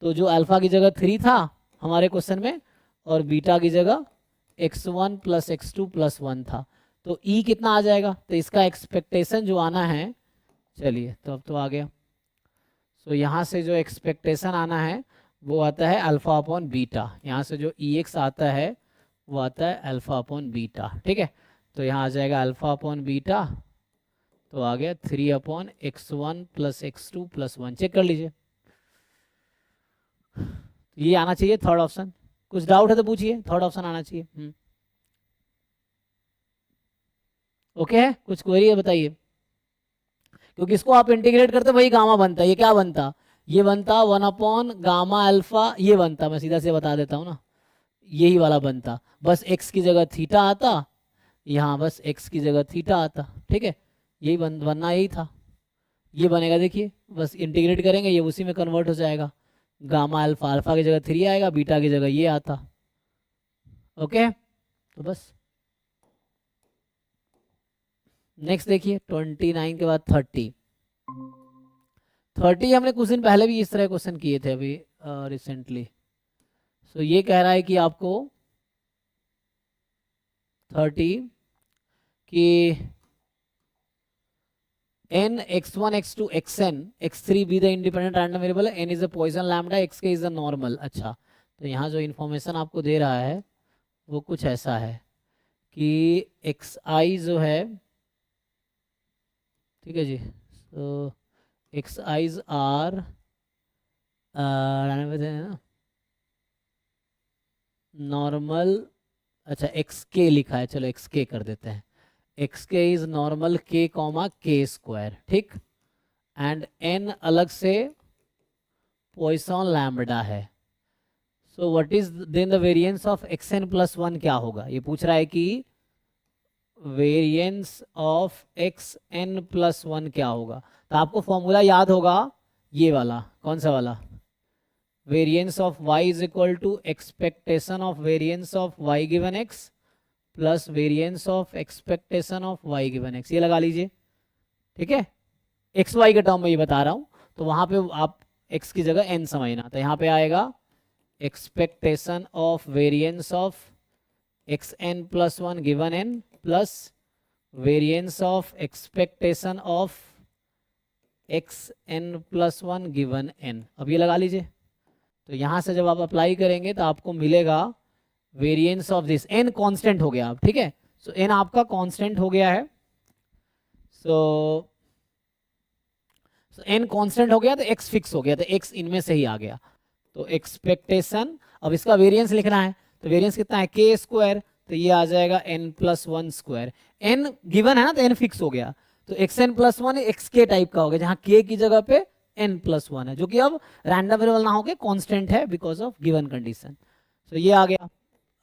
तो जो अल्फा की जगह 3 था हमारे क्वेश्चन में, और बीटा की जगह x1 + x2 + 1 था, तो e कितना आ जाएगा, तो इसका एक्सपेक्टेशन जो आना है चलिए तो अब तो आ गया। सो यहाँ से जो एक्सपेक्टेशन आना है वो आता है अल्फा अपॉन बीटा। यहाँ से जो ई एक्स आता है वो आता है अल्फा अपॉन बीटा। ठीक है, तो यहाँ आ जाएगा अल्फा अपॉन बीटा, तो आ गया 3/x1 + x2 + 1। चेक कर लीजिए, ये आना चाहिए थर्ड ऑप्शन। कुछ डाउट है तो पूछिए, थर्ड ऑप्शन आना चाहिए। ओके है, कुछ क्वेरी है बताइए। क्योंकि इसको आप इंटीग्रेट करते वही गामा बनता है। ये क्या बनता, ये बनता 1/गामा अल्फा, ये बनता, मैं सीधा से बता देता हूँ ना, यही वाला बनता। बस x की जगह थीटा आता, यहाँ बस x की जगह थीटा आता। ठीक है, यही बनना यही था। ये बनेगा, देखिए बस इंटीग्रेट करेंगे ये उसी में कन्वर्ट हो जाएगा। गामा अल्फा, अल्फा की जगह 3 आएगा, बीटा की जगह ये आता। ओके, तो बस नेक्स्ट देखिए 29 के बाद 30। 30 हमने कुछ दिन पहले भी इस तरह क्वेश्चन किए थे अभी रिसेंटली। सो ये कह रहा है कि आपको 30 कि n x1 x2 xn x3 be the independent random variable, n is a Poisson lambda, xk is a normal। अच्छा, तो यहाँ जो इन्फॉर्मेशन आपको दे रहा है वो कुछ ऐसा है कि xi जो है, ठीक है जी, तो xi's आर ना नॉर्मल। अच्छा xk लिखा है, चलो xk कर देते हैं। xk is normal k comma k square, ठीक, एंड n अलग से पॉइसन लैम्बडा है। So what is then the variance of xn + 1 क्या होगा, ये पूछ रहा है कि वेरिएंस ऑफ xn + 1 क्या होगा। तो आपको फॉर्मूला याद होगा, ये वाला, कौन सा वाला, variance of y is equal to expectation of variance of y given x plus variance of expectation of y given x, ये लगा लीजिए। ठीक है, एक्स वाई के टर्म में ये बता रहा हूँ, तो वहाँ पे आप x की जगह n समझना, तो यहाँ पे आएगा expectation of variance of xn + 1 given n plus variance of expectation of xn + 1 given n। अब ये लगा लीजिए, तो यहाँ से जब आप अप्लाई करेंगे तो आपको मिलेगा variance of this, n constant हो गया अब। ठीक है, सो n आपका कांस्टेंट हो गया है। सो n कांस्टेंट हो गया तो x फिक्स हो गया, तो x इनमें से ही आ गया। तो एक्सपेक्टेशन, अब इसका वेरिएंस लिखना है, तो वेरिएंस कितना है k स्क्वायर, तो ये आ जाएगा n + 1 स्क्वायर। n गिवन है ना, तो n फिक्स हो गया, तो xn + 1 xk टाइप का हो गया, जहाँ k की जगह पे n + 1 है, जो कि अब रैंडम वेरिएबल ना होके कांस्टेंट है बिकॉज ऑफ गिवन कंडीशन। तो ये आ गया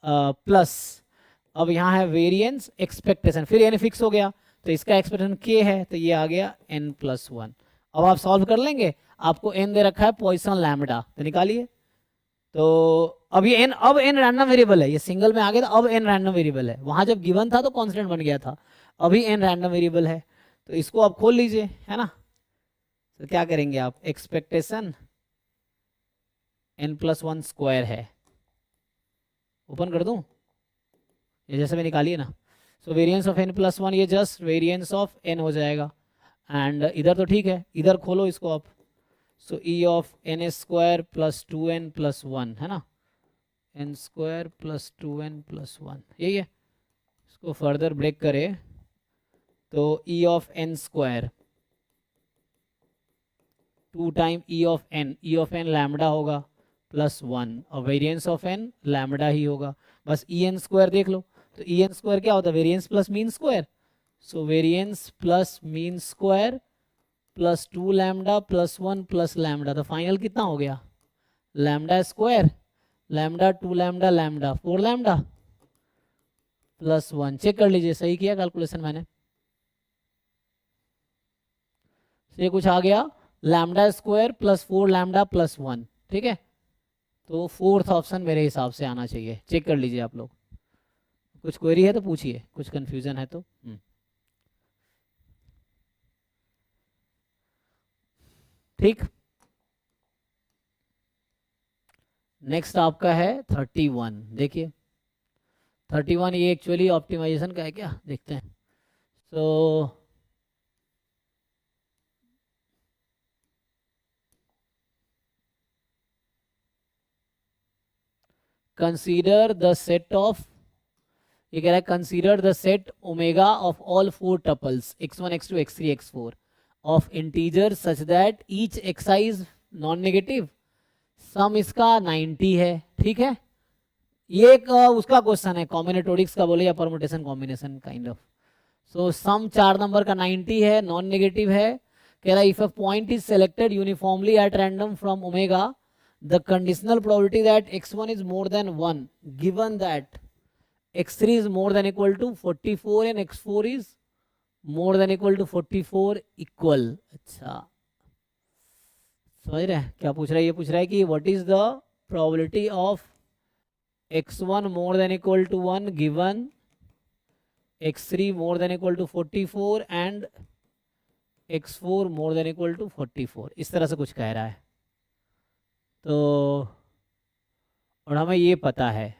प्लस, अब यहाँ है वेरिएंस एक्सपेक्टेशन, फिर n फिक्स हो गया, तो इसका एक्सपेक्टेशन k है, तो ये आ गया n + 1। अब आप सॉल्व कर लेंगे, आपको n दे रखा है पॉइसन लैम्बडा, तो निकालिए। तो अब ये n, अब n रैंडम वेरिएबल है, ये सिंगल में आ गया, तो अब n रैंडम वेरिएबल है, वहां जब गिवन था तो कांस्टेंट बन गया था, अभी n रैंडम वेरिएबल है। तो इसको आप खोल लीजिए, है ना। तो क्या करेंगे आप, एक्सपेक्टेशन n + 1 स्क्वायर है, ओपन कर दूं, ये जैसे में निकालिए ना। सो वेरिएंस ऑफ n + 1, ये जस्ट वेरिएंस ऑफ n हो जाएगा, एंड इधर तो ठीक है, इधर खोलो इसको आप। सो e of n square + 2n + 1, है ना, n स्क्वायर + 2n + 1, यही है। इसको फर्दर ब्रेक करें तो e of n square 2 time e of n lambda होगा +1, और वेरिएंस ऑफ n लैम्बडा ही होगा, बस e n स्क्वायर देख लो। तो e n स्क्वायर क्या होता है, variance plus mean square. So variance plus mean square plus 2 lambda plus 1 plus lambda, तो फाइनल कितना हो गया, lambda square, lambda 2 lambda lambda 4 lambda plus 1। Check कर लीजिए, सही किया कैलकुलेशन मैंने। ये कुछ आ गया lambda square plus 4 lambda plus 1। ठीक है, तो फोर्थ ऑप्शन मेरे हिसाब से आना चाहिए। चेक कर लीजिए आप लोग, कुछ क्वेरी है तो पूछिए, कुछ कंफ्यूजन है तो। ठीक, नेक्स्ट आपका है 31। देखिए 31 ये एक्चुअली ऑप्टिमाइजेशन का है क्या, देखते हैं। So consider the set of, ये कह रहा है consider the set omega of all four tuples x1 x2 x3 x4 of integer such that each xi is non negative. Sum इसका 90 है, ठीक है। ये एक उसका क्वेश्चन है, कॉम्बिनेटोरिक्स का बोले या permutation combination kind of. So sum 4 number का 90 है, नॉन नेगेटिव है। कह रहा है if a point is selected uniformly at random from omega, the conditional probability that x1 is more than 1 given that x3 is more than equal to 44 and x4 is more than equal to 44 equal। अच्छा समझ रहे हैं क्या पूछ रहा है? ये पूछ रहा है कि what is the probability of x1 more than equal to 1 given x3 more than equal to 44 and x4 more than equal to 44, इस तरह से कुछ कह रहा है। तो और हमें ये पता है,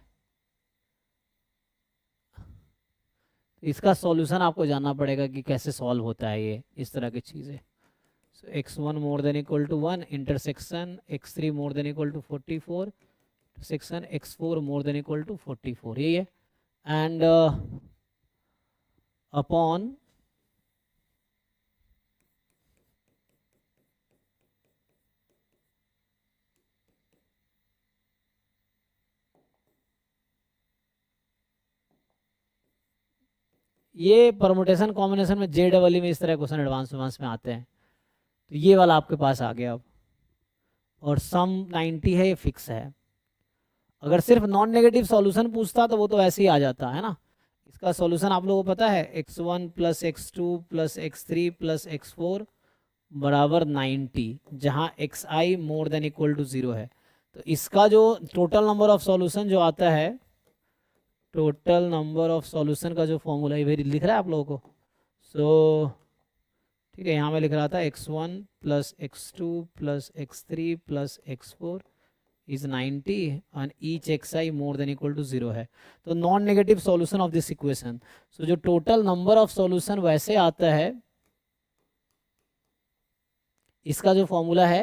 इसका सॉल्यूशन आपको जानना पड़ेगा कि कैसे सॉल्व होता है ये इस तरह की चीज़ें। So x1 more than equal to 1 intersection x3 more than equal to 44 intersection x4 more than equal to 44, यही है। एंड अपॉन ये परमुटेशन कॉम्बिनेशन में JEE में इस तरह क्वेश्चन एडवांस में आते हैं। तो ये वाला आपके पास आ गया अब, और सम 90 है, ये फिक्स है। अगर सिर्फ नॉन नेगेटिव सॉल्यूशन पूछता तो वो तो ऐसे ही आ जाता है ना। इसका सॉल्यूशन आप लोगों को पता है x1 plus x2 plus x3 plus x4 बराबर 90, जहाँ xi more than equal to 0 है। तो इसका जो टोटल नंबर ऑफ सॉल्यूशन जो आता है, टोटल नंबर ऑफ सॉल्यूशन का जो फॉर्मूला ये लिख रहा है आप लोगों को। सो ठीक है, यहाँ मैं लिख रहा था x1 plus x2 plus x3 plus x4 is 90 and each xi more than equal to 0 है। तो non negative solution of this equation, so जो टोटल नंबर ऑफ सॉल्यूशन वैसे आता है, इसका जो फॉर्मूला है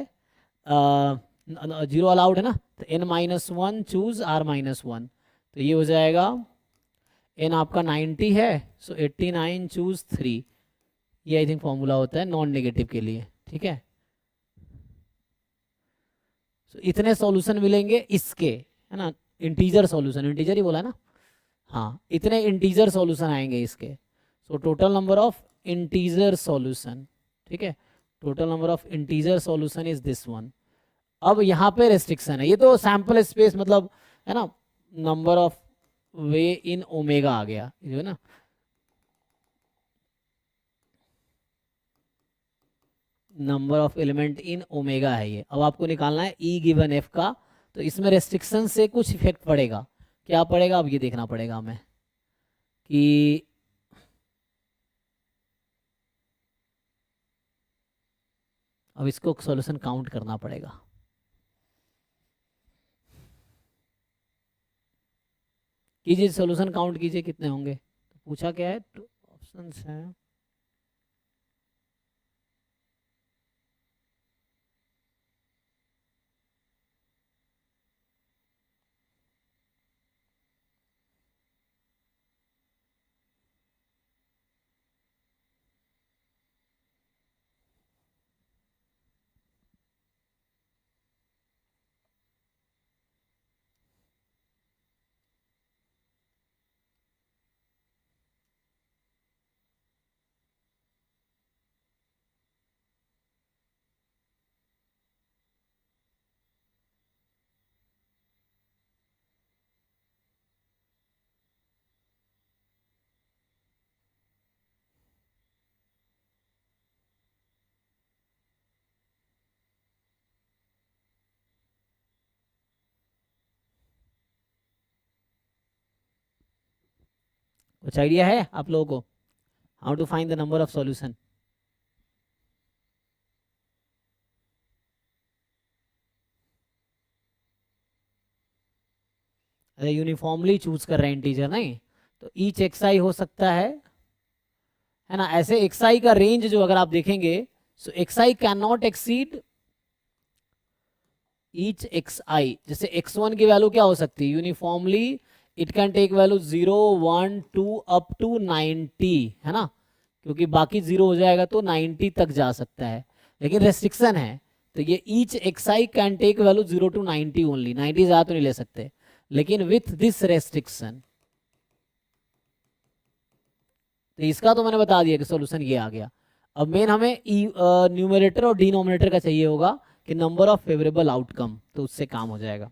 0 अलाउड है ना, तो n-1 चूज r-1, तो ये हो जाएगा n आपका 90 है, सो 89 चूज 3, ये आई थिंक फॉर्मूला होता है नॉन नेगेटिव के लिए, ठीक है। सो इतने सॉल्यूशन मिलेंगे इसके, है ना, इंटीजर सॉल्यूशन, इंटीजर ही बोला है ना, हाँ, इतने इंटीजर सॉल्यूशन आएंगे इसके। So total number of integer solution, ठीक है, total number of integer solution is this one. अब यहाँ पे रेस्ट्रिक्शन है, ये तो सैंपल स्पेस मतलब है ना, number of way in omega आ गया, जो है ना, number of element in omega है ये। अब आपको निकालना है ई गिवन एफ का, तो इसमें रेस्ट्रिक्शन से कुछ इफेक्ट पड़ेगा, क्या पड़ेगा अब ये देखना पड़ेगा हमें कि अब इसको सॉल्यूशन काउंट करना पड़ेगा। कीजिए सॉल्यूशन काउंट कीजिए कितने होंगे, तो पूछा क्या है, ऑप्शंस हैं। कुछ आइडिया है आप लोगों को how to find the number of solution? अरे यूनिफॉर्मली चूज कर रहे हैं इंटीजर, नहीं तो ईच xi हो सकता है ना। ऐसे xi का रेंज जो अगर आप देखेंगे, so xi can not exceed each x I, जैसे x1 की वैल्यू क्या हो सकती है, uniformly it can take value 0 1 2 up to 90, है ना, क्योंकि बाकी 0 हो जाएगा तो 90 तक जा सकता है, लेकिन रेस्ट्रिक्शन है, तो ये each x i can take value 0 to 90 only, 90 ज़्यादा तो नहीं ले सकते, लेकिन विथ दिस रेस्ट्रिक्शन। तो इसका तो मैंने बता दिया कि सॉल्यूशन ये आ गया। अब मेन हमें न्यूमरेटर और डिनोमिनेटर का चाहिए होगा कि नंबर ऑफ फेवरेबल आउटकम, तो उससे काम हो जाएगा।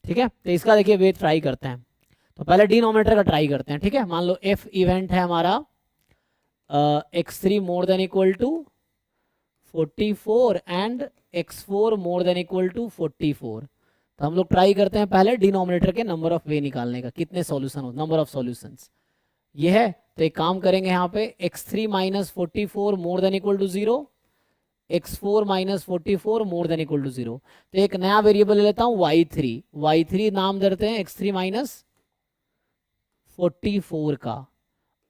ठीक है, तो इसका देखिए वे ट्राई करते हैं। तो पहले डिनोमिनेटर का ट्राई करते हैं। ठीक है, मान लो एफ इवेंट है हमारा x3 more than equal to 44 and x4 more than equal to 44। तो हम लोग ट्राई करते हैं पहले डिनोमिनेटर के नंबर ऑफ वे निकालने का, कितने सॉल्यूशन हो, नंबर ऑफ सॉल्यूशंस ये है। तो एक काम करेंगे यहाँ पे x3 minus 44 more than equal to 0, x4 minus 44 more than equal to 0। तो एक नया वेरिएबल ले लेता हूँ y3 नाम देते हैं x3 माइनस 44 का,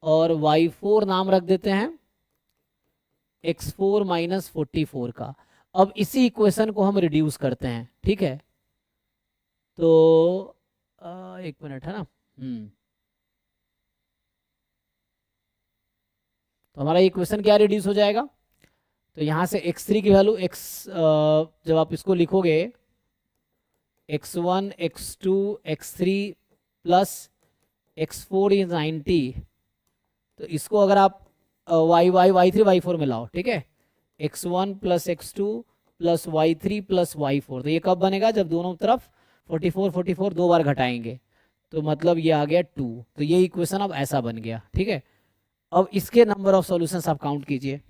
और y4 नाम रख देते हैं x4 माइनस 44 का। अब इसी इक्वेशन को हम रिड्यूस करते हैं। ठीक है, तो एक मिनट है ना, तो हमारा इक्वेशन क्या रिड्यूस हो जाएगा, तो यहाँ से x3 की वैल्यू जब आप इसको लिखोगे x1 x2 x3 plus x4 is 90, तो इसको अगर आप y3 y4 में लाओ, ठीक है, x1 plus x2 plus y3 plus y4, तो ये कब बनेगा, जब दोनों तरफ 44 44 दो बार घटाएंगे, तो मतलब ये आ गया 2। तो ये इक्वेशन अब ऐसा बन गया। ठीक है, अब इसके नंबर ऑफ सॉल्यूशंस आप काउंट कीजिए।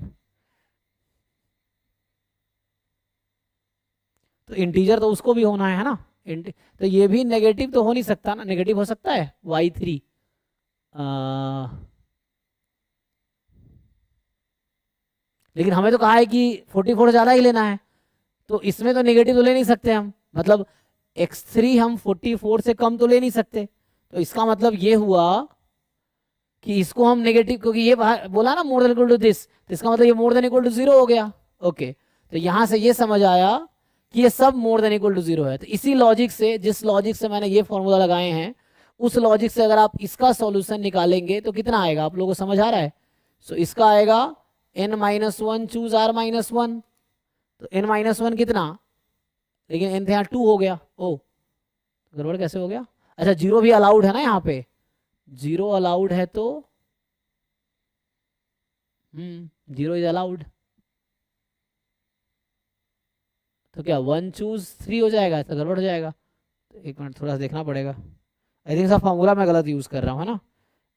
तो इंटीजर तो उसको भी होना है ना, तो ये भी नेगेटिव तो हो नहीं सकता ना, नेगेटिव हो सकता है y3, लेकिन हमें तो कहा है कि 44 ज़्यादा ही लेना है, तो इसमें तो नेगेटिव तो ले नहीं सकते हम, मतलब x3 हम 44 से कम तो ले नहीं सकते। तो इसका मतलब ये हुआ कि इसको हम नेगेटिव, क्योंकि ये बोला ना more than equal to this, तो इसका मतलब ये मोर देन इक्वल टू 0 हो गया। ओके, तो यहाँ से ये समझ आया कि ये सब मोर देन इक्वल टू 0 है। तो इसी लॉजिक से, जिस लॉजिक से मैंने ये फॉर्मूला लगाए हैं, उस लॉजिक से अगर आप इसका सॉल्यूशन निकालेंगे तो कितना आएगा, आप लोगों को समझ आ रहा है। सो इसका आएगा n-1 चूज r-1, तो n-1 कितना, लेकिन n यहाँ 2 हो गया, ओ गड़बड़ कैसे हो गया, अच्छा 0 भी अलाउड है ना, यहाँ पे 0 अलाउड है, तो 0 इज अलाउड, तो क्या 1 चूज 3 हो जाएगा, तो गड़बड़ हो जाएगा। तो एक मिनट थोड़ा सा देखना पड़ेगा, आई थिंक सा फॉर्मूला मैं गलत यूज कर रहा हूँ, है ना,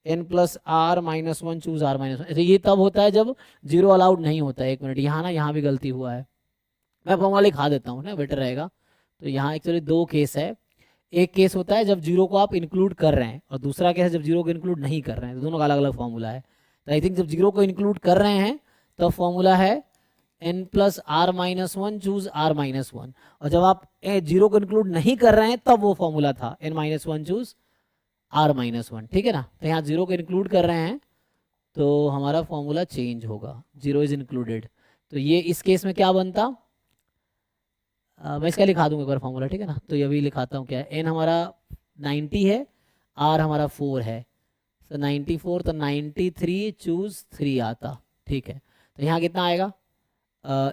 n plus r-1 choose r-1, तो ये तब होता है जब 0 अलाउड नहीं होता है। एक मिनट, यहाँ ना यहाँ भी गलती हुआ है, मैं फॉर्मूला लिखा देता हूँ ना, बेटर रहेगा। तो यहाँ एक्चुअली दो केस है, एक केस होता है जब 0 को आप इंक्लूड कर रहे हैं, और दूसरा केस है जब 0 को इंक्लूड नहीं कर रहे हैं, तो दोनों का अलग अलग फॉर्मूला है। तो आई थिंक जब 0 को इंक्लूड कर रहे हैं तो फॉर्मूला है n plus r-1 choose r-1, और जब आप 0 को इंक्लूड नहीं कर रहे हैं तब वो फॉर्मूला था n-1 चूज r-1। ठीक है ना, तो यहाँ 0 को इंक्लूड कर रहे हैं तो हमारा फॉर्मूला चेंज होगा, 0 इज इंक्लूडेड। तो ये इस केस में क्या बनता, मैं इसका लिखा दूंगा एक बार फॉर्मूला, ठीक है ना। तो ये भी लिखाता हूँ, क्या है, n हमारा 90 है, r हमारा 4 है, तो 94, तो 93 चूज 3 आता। ठीक है, तो यहाँ कितना आएगा,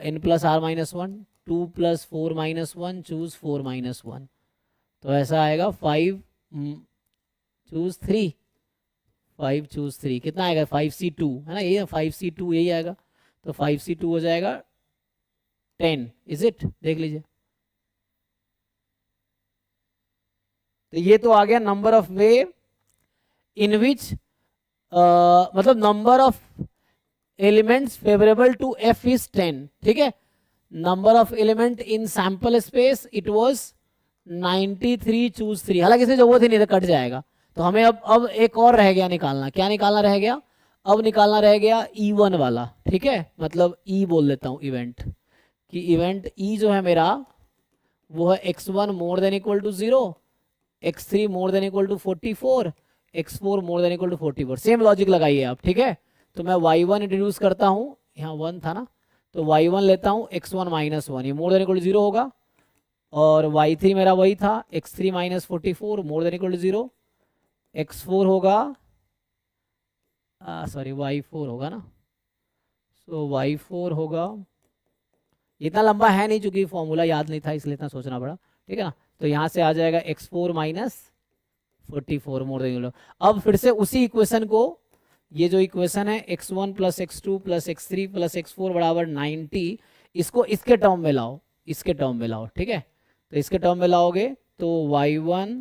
n plus r-1, 2 plus 4-1 choose 4-1, तो ऐसा आएगा 5 चूज 3, 5 चूज 3 कितना आएगा, 5c2 है ना, ये 5c2 यही आएगा, तो 5c2 हो जाएगा 10, इज इट, देख लीजिए। तो ये तो आ गया number of way in which, मतलब number of elements favourable to f is 10। ठीक है, number of element in sample space it was 93 choose 3, हालांकि इसमें जो वो थी नहीं तो कट जाएगा। तो हमें अब एक और रह गया निकालना, क्या निकालना रह गया, अब निकालना रह गया E1 वाला, ठीक है, मतलब E बोल देता हूँ इवेंट, कि इवेंट E जो है मेरा वो है x1 more than equal to 0, x3 more than equal to 44, x4 more than equal to 44। Same logic लगाइए आप, ठीक है। तो मैं y1 इंट्रोड्यूस करता हूँ, यहाँ 1 था ना, तो y1 लेता हूँ x1 माइनस 1, ये मोर देन इक्वल टू 0 होगा, और y3 मेरा वही था x3 minus 44 more than equal to 0, x4 होगा सॉरी y4 होगा ना, सो y4 होगा, इतना लंबा है नहीं चूंकि फॉर्मूला याद नहीं था इसलिए इतना सोचना पड़ा, ठीक है ना। तो यहाँ से आ जाएगा x4 माइनस 44 मोर देन। अब फिर से उसी इक्वेशन को, ये जो इक्वेशन है x1 plus x2 plus x3 plus x4 बराबर 90, इसको इसके टर्म में लाओ, इसके टर्म में लाओ, ठीक है। तो इसके टर्म में लाओगे तो y1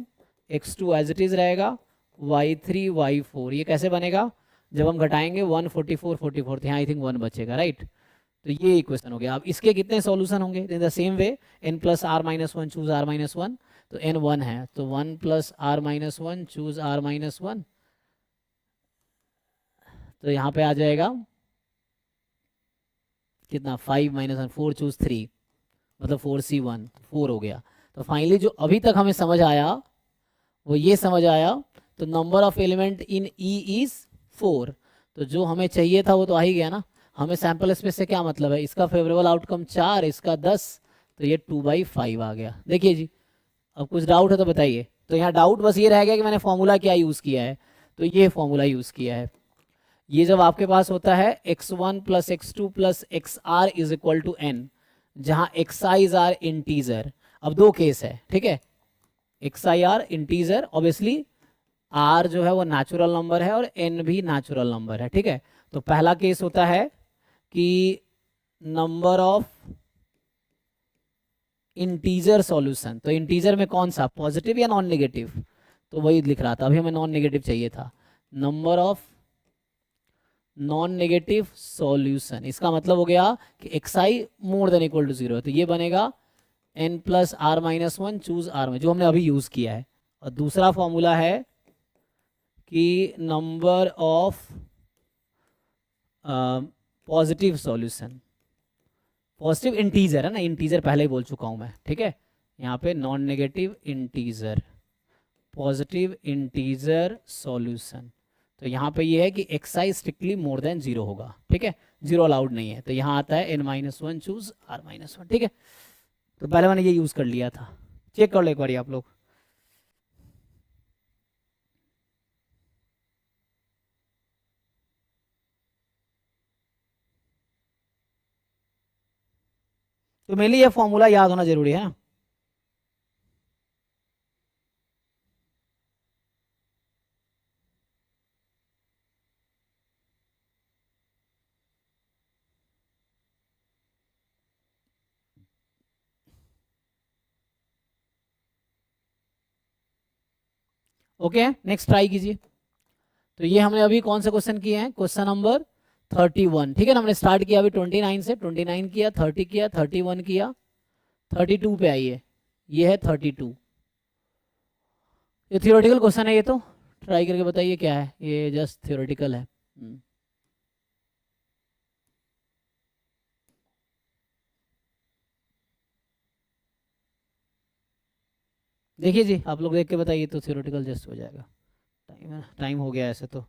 x2 as it is रहेगा, y3 y4, ये कैसे बनेगा, जब हम घटाएंगे 144 44, तो यहाँ आई थिंक 1 बचेगा, राइट। तो ये इक्वेशन हो गया। अब इसके कितने सॉल्यूशन होंगे, in the same way n plus r minus 1 choose r minus 1, तो n 1 है, तो 1 plus r minus 1 choose r minus 1, तो यहाँ पे आ जाएगा कितना 5 माइनस 1 4 चूज 3, मतलब 4c1 4 हो गया। तो फाइनली जो अभी तक हमें समझ आया वो ये समझ आया, तो number of element in E is 4, तो जो हमें चाहिए था वो तो आ ही गया ना। हमें सैंपल स्पेस से क्या मतलब है, इसका फेवरेबल आउटकम 4, इसका 10, तो ये 2/5 आ गया। देखिए जी, अब कुछ डाउट है तो बताइए। तो यहाँ डाउट बस ये रह गया कि मैंने फॉर्मूला क्या यूज़ किया है, तो ये फॉर्मूला यूज़ किया है। ये जब आपके पास होता है x1 plus x2 plus xr is equal to n, जहाँ xi's आर इंटीजर। अब दो केस है, ठीक है, xi इंटीजर, ऑब्वियसली r जो है वो नेचुरल नंबर है और n भी नेचुरल नंबर है, ठीक है। तो पहला केस होता है कि नंबर ऑफ इंटीजर सॉल्यूशन, तो इंटीजर में कौन सा, पॉजिटिव या नॉन नेगेटिव, तो वही लिख रहा था, अभी हमें नॉन नेगेटिव चाहिए था, number of non negative solution. इसका मतलब हो गया कि xi more than equal to 0, तो ये बनेगा n plus r minus 1 choose r में, जो हमने अभी यूज किया है। और दूसरा फॉर्मूला है कि number of positive solution, positive integer है ना, इंटीजर पहले ही बोल चुका हूं मैं, ठीक है। यहाँ पे non negative integer, positive integer solution, तो यहाँ पे ये है कि xi स्ट्रिक्टली मोर देन 0 होगा, ठीक है, 0 अलाउड नहीं है, तो यहाँ आता है n-1 चूज r-1, ठीक है। तो पहले मैंने ये यूज कर लिया था, चेक कर लो एक बार आप लोग। तो मेनली ये फॉर्मूला याद होना जरूरी है ना। ओके, नेक्स्ट ट्राई कीजिए। तो ये हमने अभी कौन से क्वेश्चन किए हैं, क्वेश्चन नंबर 31, ठीक है ना। हमने स्टार्ट किया अभी 29 से, 29 किया, 30 किया, 31 किया, 32 पे आइए, ये है 32। ये थियोरेटिकल क्वेश्चन है, ये तो ट्राई करके बताइए क्या है, ये जस्ट थियोरेटिकल है। देखिए जी, आप लोग देख के बताइए, तो थियोरेटिकल जस्ट हो जाएगा। टाइम हो गया ऐसे तो।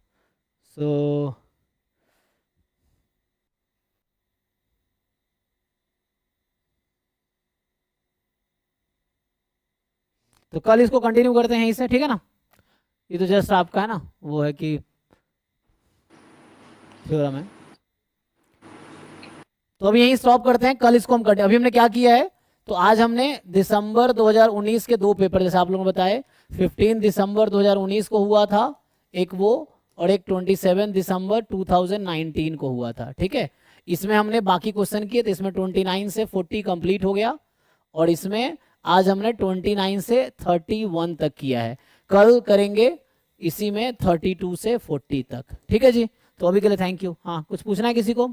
तो कल इसको कंटिन्यू करते हैं इससे, ठीक है ना। ये तो जस्ट आपका है ना, वो है कि थ्योरम है, तो अभी यहीं स्टॉप करते हैं, कल इसको हम करते हैं। अभी हमने क्या किया है, तो आज हमने दिसंबर 2019 के दो पेपर, जैसे आप लोगों ने बताए 15 दिसंबर 2019 को हुआ था एक वो, और एक 27 दिसंबर 2019 को हुआ था, ठीक है। इसमें हमने बाकी क्वेश्चन किए, तो इसमें 29 से 40 कंप्लीट हो गया, और इसमें आज हमने 29 से 31 तक किया है। कल करेंगे इसी में 32 से 40 तक, ठीक है जी। तो अभी के लिए थैंक यू। हाँ, कुछ पूछना है किसी को?